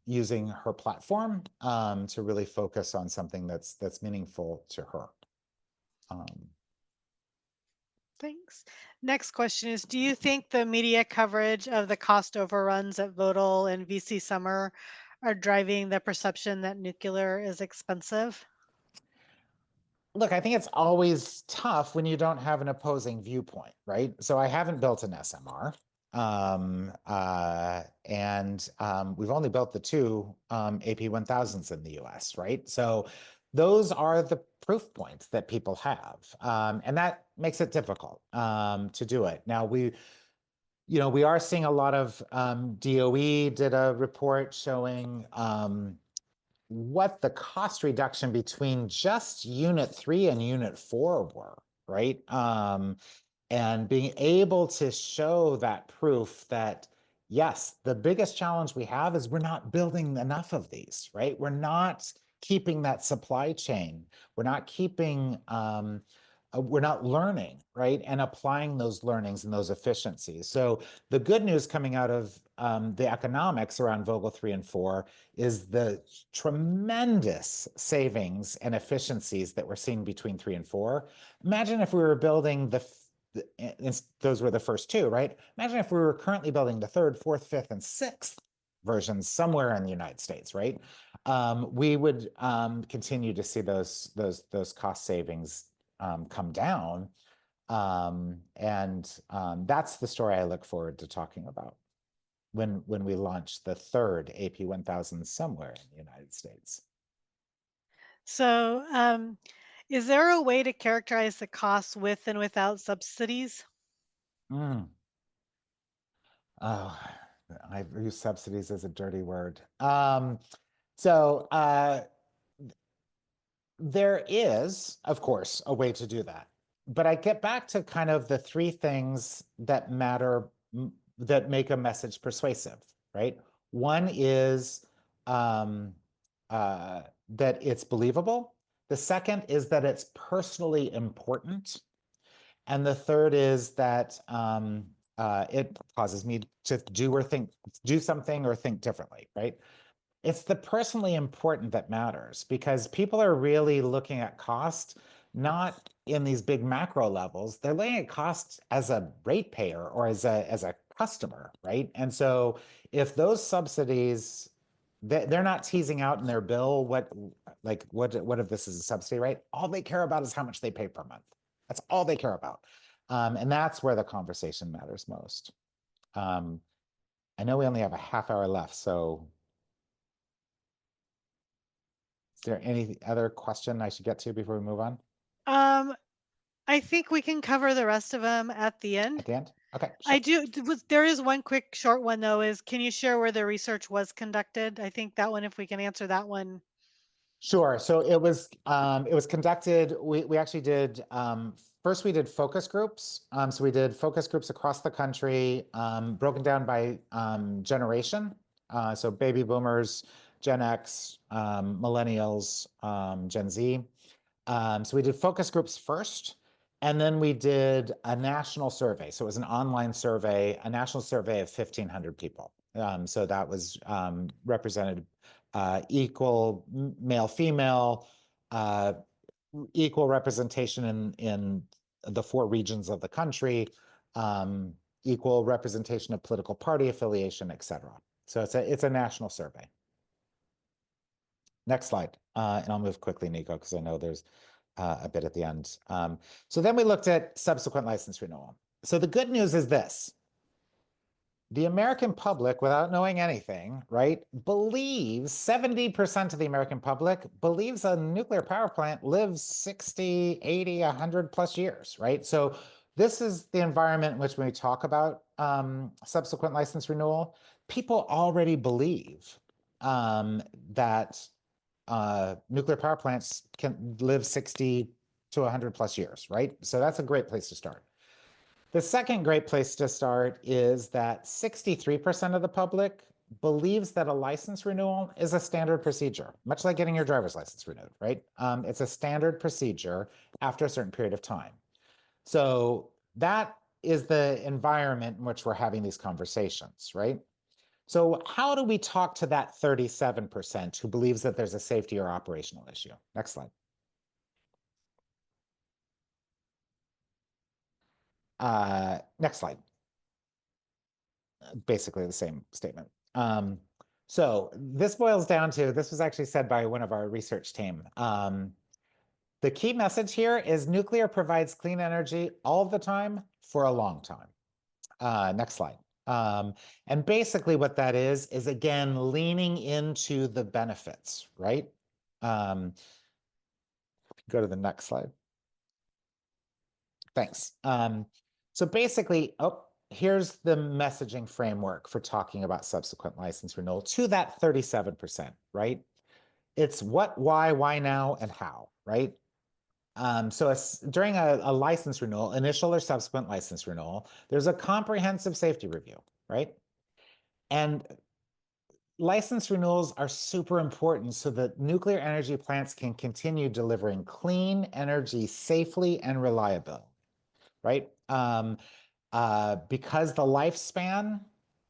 Speaker 3: using her platform to really focus on something that's meaningful to her.
Speaker 2: Thanks. Next question is, do you think the media coverage of the cost overruns at Vodal and VC Summer are driving the perception that nuclear is expensive?
Speaker 3: Look, I think it's always tough when you don't have an opposing viewpoint, right? So I haven't built an SMR. We've only built the two AP1000s in the US, right? So those are the proof points that people have. And that makes it difficult to do it. Now, we are seeing a lot of DOE did a report showing what the cost reduction between just unit 3 and unit 4 were, right? And being able to show that proof that, yes, the biggest challenge we have is we're not building enough of these, right? We're not keeping that supply chain. We're not keeping, we're not learning, right? And applying those learnings and those efficiencies. So the good news coming out of the economics around Vogtle 3 and 4 is the tremendous savings and efficiencies that we're seeing between 3 and 4. Imagine if we were building those were the first two, right? Imagine if we were currently building the 3rd, 4th, 5th, and 6th versions somewhere in the United States, right? We would continue to see those cost savings come down. That's the story I look forward to talking about when we launch the third AP1000 somewhere in the United States.
Speaker 2: So is there a way to characterize the costs with and without subsidies?
Speaker 3: Oh, I use subsidies as a dirty word. There is, of course, a way to do that. But I get back to kind of the three things that matter, that make a message persuasive, right? One is that it's believable. The second is that it's personally important. And the third is that it causes me to do something or think differently, right? It's the personally important that matters, because people are really looking at cost, not in these big macro levels. They're looking at cost as a ratepayer or as a customer, right? And so if those subsidies, they're not teasing out in their bill what if this is a subsidy, right? All they care about is how much they pay per month. That's all they care about. And that's where the conversation matters most. I know we only have a half hour left, so is there any other question I should get to before we move on?
Speaker 2: I think we can cover the rest of them at the end.
Speaker 3: At the end? Okay.
Speaker 2: There is one quick short one though, is can you share where the research was conducted? I think that one, if we can answer that one.
Speaker 3: Sure. So it was conducted, we actually did, first we did focus groups. So we did focus groups across the country, broken down by generation. So baby boomers, Gen X, millennials, Gen Z. So we did focus groups first, and then we did a national survey. So it was an online survey, a national survey of 1,500 people. So that was represented equal male, female, equal representation in the 4 regions of the country, equal representation of political party affiliation, et cetera. So it's a national survey. Next slide. And I'll move quickly, Nico, because I know there's a bit at the end. So then we looked at subsequent license renewal. So the good news is this. The American public, without knowing anything, right, believes 70% of the American public believes a nuclear power plant lives 60, 80, 100 plus years, right? So this is the environment in which when we talk about subsequent license renewal, people already believe that nuclear power plants can live 60 to 100 plus years, right? So that's a great place to start. The second great place to start is that 63% of the public believes that a license renewal is a standard procedure, much like getting your driver's license renewed, right? It's a standard procedure after a certain period of time. So that is the environment in which we're having these conversations, right? So how do we talk to that 37% who believes that there's a safety or operational issue? Next slide. Next slide. Basically the same statement. So this boils down to, this was actually said by one of our research team. The key message here is nuclear provides clean energy all the time for a long time. Next slide. And basically what that is again, leaning into the benefits, right? Go to the next slide. Thanks. So basically, here's the messaging framework for talking about subsequent license renewal to that 37%, right? It's what, why now, and how, right? So during a license renewal, initial or subsequent license renewal, there's a comprehensive safety review, right? And license renewals are super important so that nuclear energy plants can continue delivering clean energy safely and reliably, right? Because the lifespan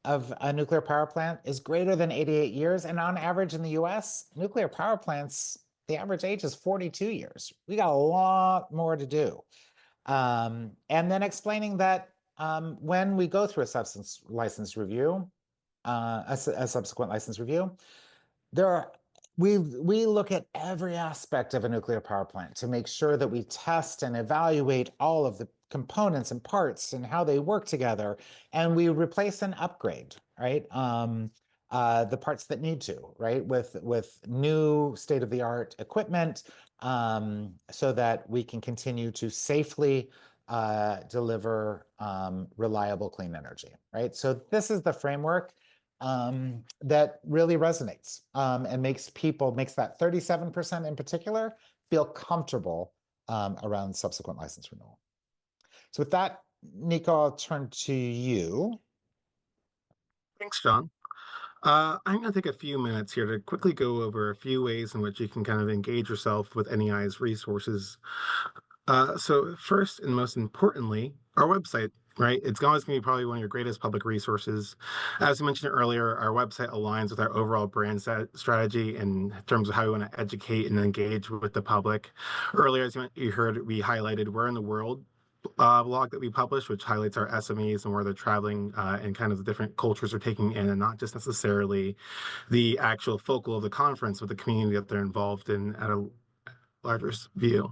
Speaker 3: of a nuclear power plant is greater than 88 years, and on average in the US, nuclear power plants, the average age is 42 years. We got a lot more to do. And then explaining that when we go through a substance license review, a subsequent license review. We look at every aspect of a nuclear power plant to make sure that we test and evaluate all of the components and parts and how they work together, and we replace and upgrade, right? The parts that need to, right, with new state-of-the-art equipment, so that we can continue to safely deliver reliable, clean energy, right? So this is the framework that really resonates and makes that 37% in particular feel comfortable around subsequent license renewal. So with that, Nico, I'll turn to you.
Speaker 5: Thanks, John. I'm going to take a few minutes here to quickly go over a few ways in which you can kind of engage yourself with NEI's resources. So first and most importantly, our website, right? It's always going to be probably one of your greatest public resources. As I mentioned earlier, our website aligns with our overall brand strategy in terms of how we want to educate and engage with the public. Earlier, as you heard, we highlighted Where in the World blog that we publish, which highlights our SMEs and where they're traveling and kind of the different cultures they're taking in, and not just necessarily the actual focal of the conference, but the community that they're involved in at a larger view.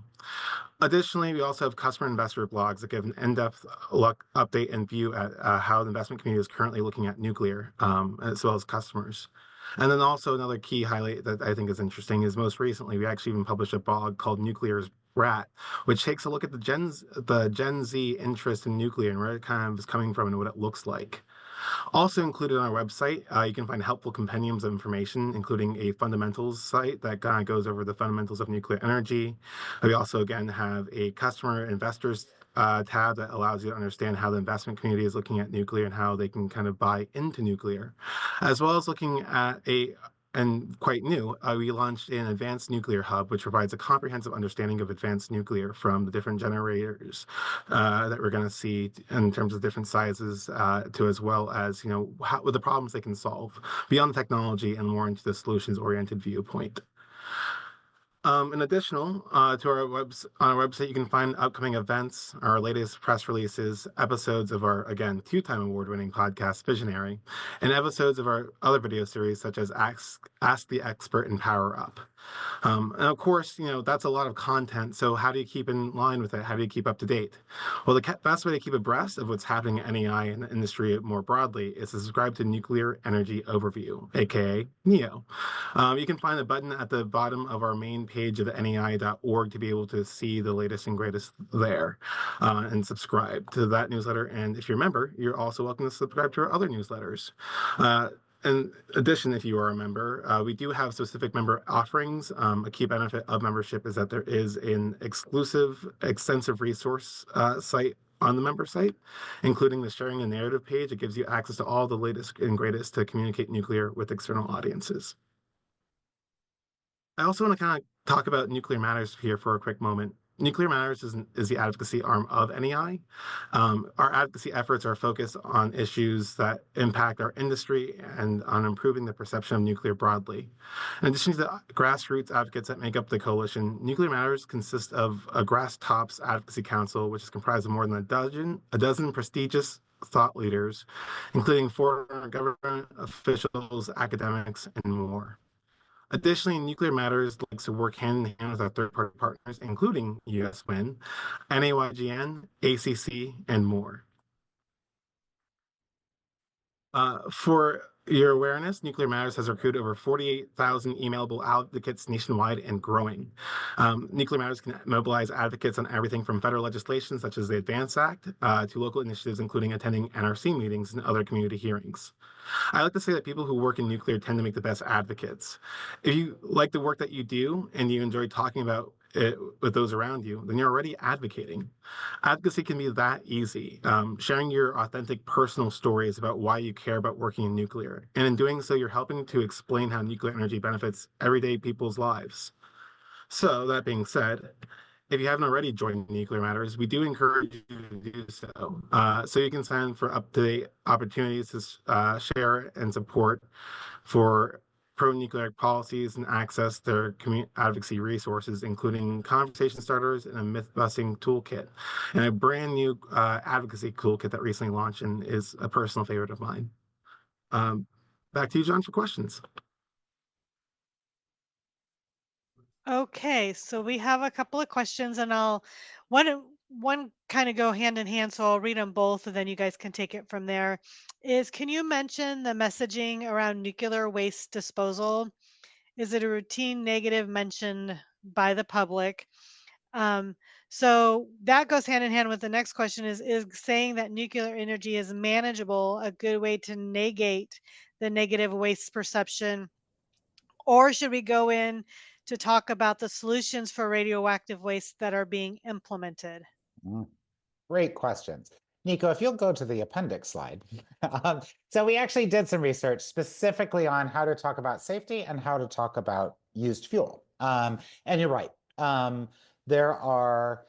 Speaker 5: Additionally, we also have customer investor blogs that give an in-depth look, update, and view at how the investment community is currently looking at nuclear, as well as customers. And then also another key highlight that I think is interesting is most recently we actually even published a blog called Nuclear's Rat, which takes a look at the Gen Z interest in nuclear and where it kind of is coming from and what it looks like. Also included on our website, you can find helpful compendiums of information, including a fundamentals site that kind of goes over the fundamentals of nuclear energy. We also, again, have a customer investors tab that allows you to understand how the investment community is looking at nuclear and how they can kind of buy into nuclear, as well as looking at and quite new, we launched an advanced nuclear hub, which provides a comprehensive understanding of advanced nuclear from the different generators that we're going to see in terms of different sizes, to as well as, what the problems they can solve beyond the technology and more into the solutions-oriented viewpoint. In addition to on our website, you can find upcoming events, our latest press releases, episodes of our, again, 2-time award-winning podcast, Visionary, and episodes of our other video series, such as Ask the Expert and Power Up. And of course, that's a lot of content. So how do you keep in line with it? How do you keep up to date? Well, the best way to keep abreast of what's happening at NEI and the industry more broadly is to subscribe to Nuclear Energy Overview, aka NEO. You can find a button at the bottom of our main page of the NEI.org to be able to see the latest and greatest there and subscribe to that newsletter. And if you're a member, you're also welcome to subscribe to our other newsletters. In addition, if you are a member, we do have specific member offerings. A key benefit of membership is that there is an exclusive, extensive resource site on the member site, including the Sharing a Narrative page. It gives you access to all the latest and greatest to communicate nuclear with external audiences. I also want to kind of talk about Nuclear Matters here for a quick moment. Nuclear Matters is the advocacy arm of NEI. Our advocacy efforts are focused on issues that impact our industry and on improving the perception of nuclear broadly. In addition to the grassroots advocates that make up the coalition, Nuclear Matters consists of a grass tops advocacy council, which is comprised of more than a dozen prestigious thought leaders, including former government officials, academics, and more. Additionally, Nuclear Matters likes to work hand in hand with our third-party partners, including US Wind, NAYGN, ACC, and more. For your awareness, Nuclear Matters has recruited over 48,000 emailable advocates nationwide and growing. Nuclear Matters can mobilize advocates on everything from federal legislation, such as the ADVANCE Act, to local initiatives, including attending NRC meetings and other community hearings. I like to say that people who work in nuclear tend to make the best advocates. If you like the work that you do and you enjoy talking about it with those around you, then you're already advocating. Advocacy can be that easy, sharing your authentic personal stories about why you care about working in nuclear. And in doing so, you're helping to explain how nuclear energy benefits everyday people's lives. So that being said, if you haven't already joined Nuclear Matters, we do encourage you to do so. So you can sign up for up-to-date opportunities to share and support for pro-nuclear policies and access their community advocacy resources, including conversation starters and a myth-busting toolkit, and a brand new advocacy toolkit that recently launched and is a personal favorite of mine.
Speaker 6: Back to you, John, for questions.
Speaker 2: Okay, so we have a couple of questions, and one kind of go hand in hand, so I'll read them both, and then you guys can take it from there. Can you mention the messaging around nuclear waste disposal? Is it a routine negative mentioned by the public? Um, so that goes hand in hand with the next question: is saying that nuclear energy is manageable a good way to negate the negative waste perception? Or should we go in to talk about the solutions for radioactive waste that are being implemented?
Speaker 3: Great questions. Nico, if you'll go to the appendix slide. So we actually did some research specifically on how to talk about safety and how to talk about used fuel. And you're right. There are,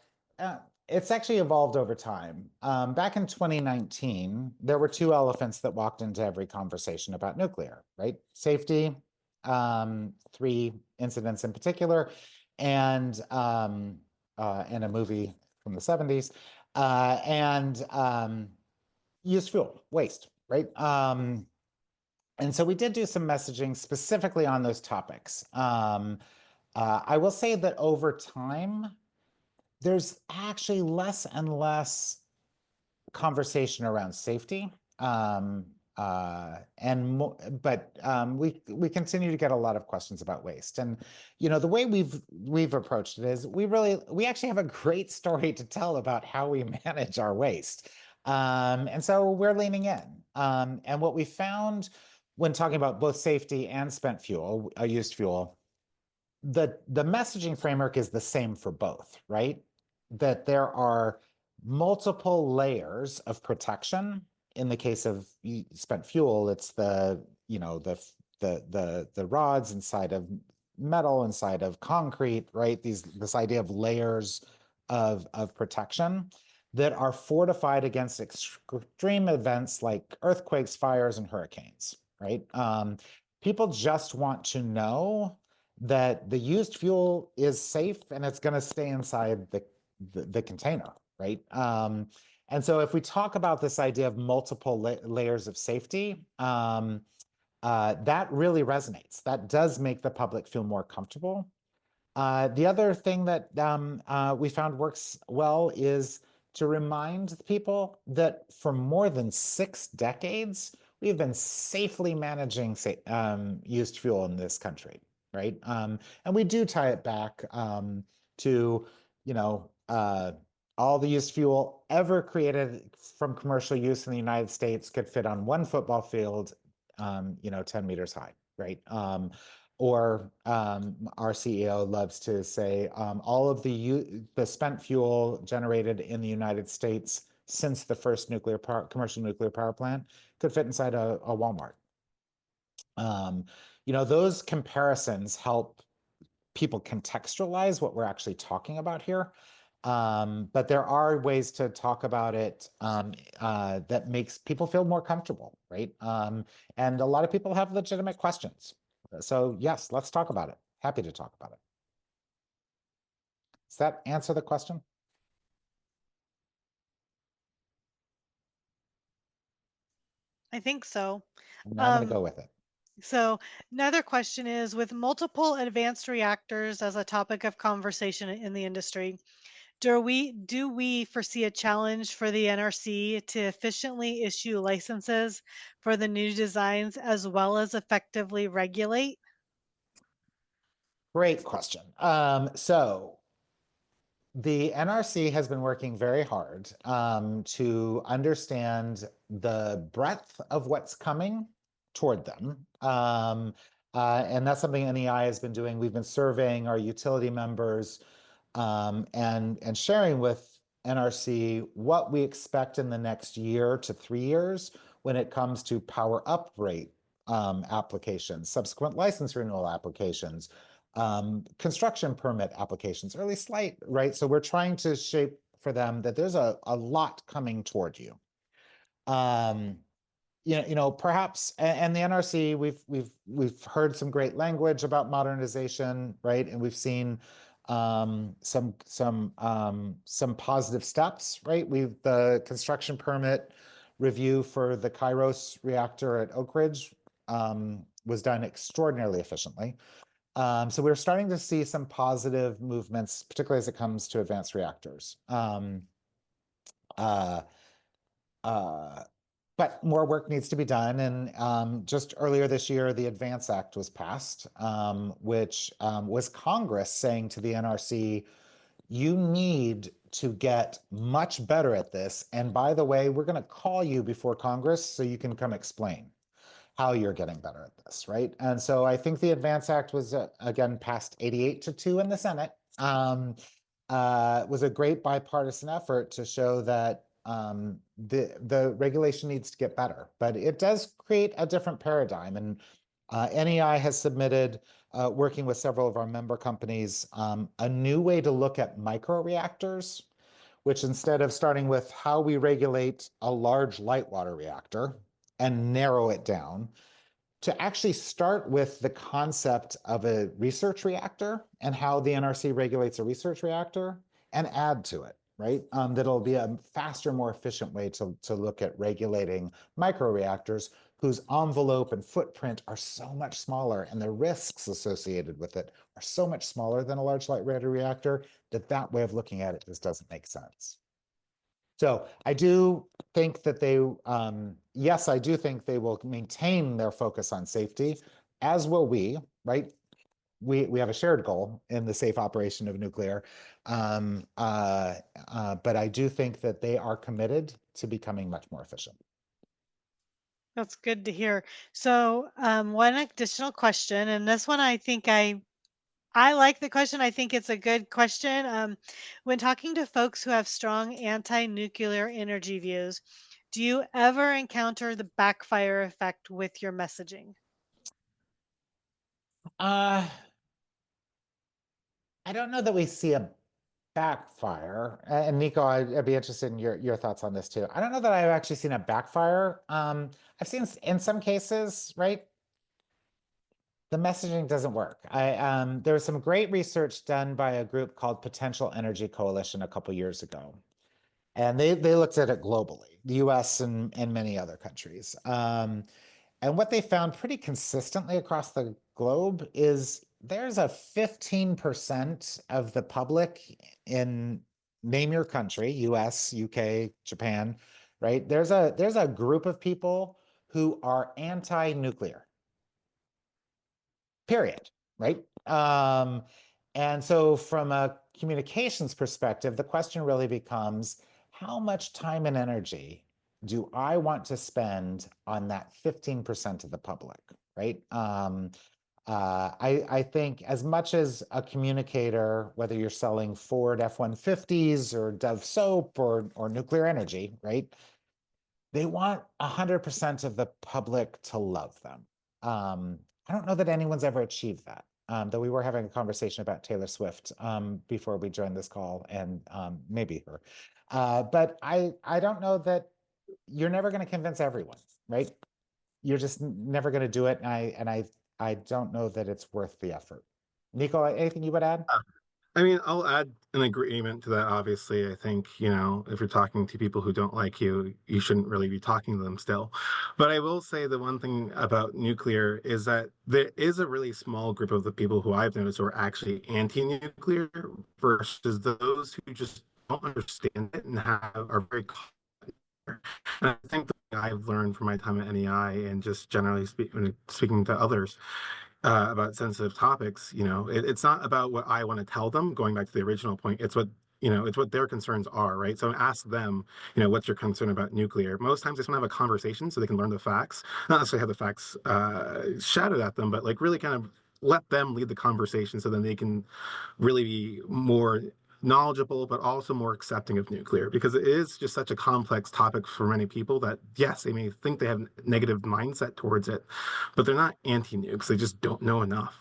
Speaker 3: it's actually evolved over time. Back in 2019, there were two elephants that walked into every conversation about nuclear, right? Safety, three incidents in particular, and a movie from the 70s, and used fuel waste, right? And so we did do some messaging specifically on those topics. I will say that over time, there's actually less and less conversation around safety. But we continue to get a lot of questions about waste. And the way we've approached it is we actually have a great story to tell about how we manage our waste. And so we're leaning in. And what we found when talking about both safety and spent fuel, used fuel, the messaging framework is the same for both, right? That there are multiple layers of protection. In the case of spent fuel, it's the rods inside of metal, inside of concrete, right? This idea of layers of protection that are fortified against extreme events like earthquakes, fires, and hurricanes, right? People just want to know that the used fuel is safe and it's going to stay inside the container, right? And so if we talk about this idea of multiple layers of safety, that really resonates. That does make the public feel more comfortable. The other thing that we found works well is to remind people that for more than 6 decades, we've been safely managing used fuel in this country, right? And we do tie it back to, all the used fuel ever created from commercial use in the United States could fit on one football field, 10 meters high, right? Or our CEO loves to say, all of the spent fuel generated in the United States since the first commercial nuclear power plant could fit inside a Walmart. Those comparisons help people contextualize what we're actually talking about here. But there are ways to talk about it that makes people feel more comfortable, right? And a lot of people have legitimate questions. So yes, let's talk about it. Happy to talk about it. Does that answer the question?
Speaker 2: I think so.
Speaker 3: I'm going to go with it.
Speaker 2: So another question is, with multiple advanced reactors as a topic of conversation in the industry, do we foresee a challenge for the NRC to efficiently issue licenses for the new designs as well as effectively regulate?
Speaker 3: Great question. So the NRC has been working very hard to understand the breadth of what's coming toward them. And that's something NEI has been doing. We've been surveying our utility members and sharing with NRC what we expect in the next year to 3 years when it comes to power uprate applications, subsequent license renewal applications, construction permit applications, early slight, right? So we're trying to shape for them that there's a lot coming toward you. Perhaps, and the NRC, we've heard some great language about modernization, right? And we've seen some positive steps, right? The construction permit review for the Kairos reactor at Oak Ridge was done extraordinarily efficiently. So we're starting to see some positive movements, particularly as it comes to advanced reactors. But more work needs to be done. And just earlier this year, the ADVANCE Act was passed, which was Congress saying to the NRC, you need to get much better at this. And by the way, we're going to call you before Congress so you can come explain how you're getting better at this, right? And so I think the ADVANCE Act was, again, passed 88-2 in the Senate. Was a great bipartisan effort to show that the regulation needs to get better, but it does create a different paradigm. And NEI has submitted, working with several of our member companies, a new way to look at microreactors, which instead of starting with how we regulate a large light water reactor and narrow it down, to actually start with the concept of a research reactor and how the NRC regulates a research reactor and add to it, right? That'll be a faster, more efficient way to look at regulating microreactors whose envelope and footprint are so much smaller and the risks associated with it are so much smaller than a large light water reactor that way of looking at it just doesn't make sense. So I do think that yes, I do think they will maintain their focus on safety, as will we, right? We have a shared goal in the safe operation of nuclear. But I do think that they are committed to becoming much more efficient.
Speaker 2: That's good to hear. So one additional question, and this one I think I like the question. I think it's a good question. When talking to folks who have strong anti-nuclear energy views, do you ever encounter the backfire effect with your messaging?
Speaker 3: I don't know that we see a backfire. And Nico, I'd be interested in your thoughts on this too. I don't know that I've actually seen a backfire. I've seen in some cases, right? The messaging doesn't work. There was some great research done by a group called Potential Energy Coalition a couple years ago. And they looked at it globally, the US and many other countries. And what they found pretty consistently across the globe is there's a 15% of the public in, name your country, US, UK, Japan, right? There's a group of people who are anti-nuclear. Period, right? And so from a communications perspective, the question really becomes, how much time and energy do I want to spend on that 15% of the public, right? I think as much as a communicator, whether you're selling Ford F-150s or Dove soap or nuclear energy, right? They want 100% of the public to love them. I don't know that anyone's ever achieved that. Though we were having a conversation about Taylor Swift before we joined this call, and maybe her. But I don't know that you're never going to convince everyone, right? You're just never going to do it, and I don't know that it's worth the effort. Nico, anything you would add?
Speaker 5: I mean, I'll add an agreement to that. Obviously, I think, if you're talking to people who don't like you, you shouldn't really be talking to them still. But I will say the one thing about nuclear is that there is a really small group of the people who I've noticed who are actually anti-nuclear versus those who just don't understand it and are very and I think that I've learned from my time at NEI and just generally speaking to others about sensitive topics, it's not about what I want to tell them, going back to the original point. It's what their concerns are, right? So ask them, what's your concern about nuclear? Most times they just want to have a conversation so they can learn the facts, not necessarily have the facts shouted at them, but like really kind of let them lead the conversation so then they can really be more knowledgeable, but also more accepting of nuclear, because it is just such a complex topic for many people that, yes, they may think they have a negative mindset towards it, but they're not anti-nukes. They just don't know enough.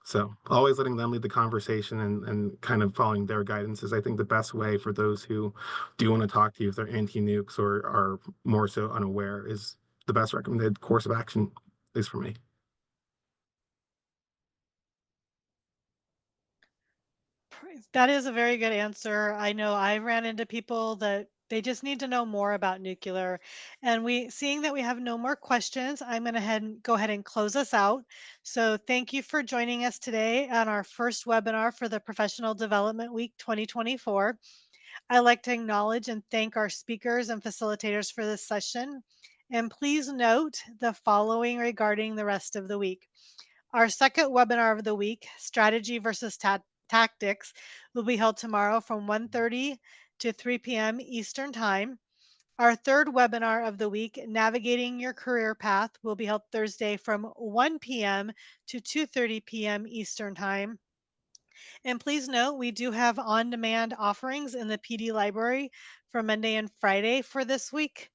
Speaker 5: So always letting them lead the conversation and kind of following their guidance is, I think, the best way for those who do want to talk to you if they're anti-nukes or are more so unaware, is the best recommended course of action, at least for me.
Speaker 2: That is a very good answer. I know I ran into people that They just need to know more about nuclear. And seeing that we have no more questions, I'm going to go ahead and close us out. So thank you for joining us today on our first webinar for the Professional Development Week 2024. I'd like to acknowledge and thank our speakers and facilitators for this session. And please note the following regarding the rest of the week. Our second webinar of the week, Strategy versus Tactics, will be held tomorrow from 1:30 to 3 p.m. Eastern Time. Our third webinar of the week, Navigating Your Career Path, will be held Thursday from 1 p.m. to 2:30 p.m. Eastern Time. And please note, we do have on-demand offerings in the PD library for Monday and Friday for this week.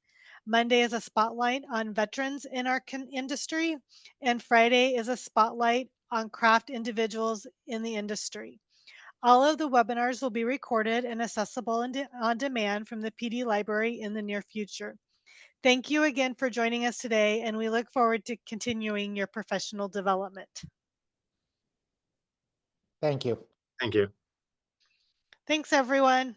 Speaker 2: Monday is a spotlight on veterans in our industry, and Friday is a spotlight on craft individuals in the industry. All of the webinars will be recorded and accessible on demand from the PD library in the near future. Thank you again for joining us today, and we look forward to continuing your professional development.
Speaker 3: Thank you.
Speaker 5: Thank you.
Speaker 2: Thanks, everyone.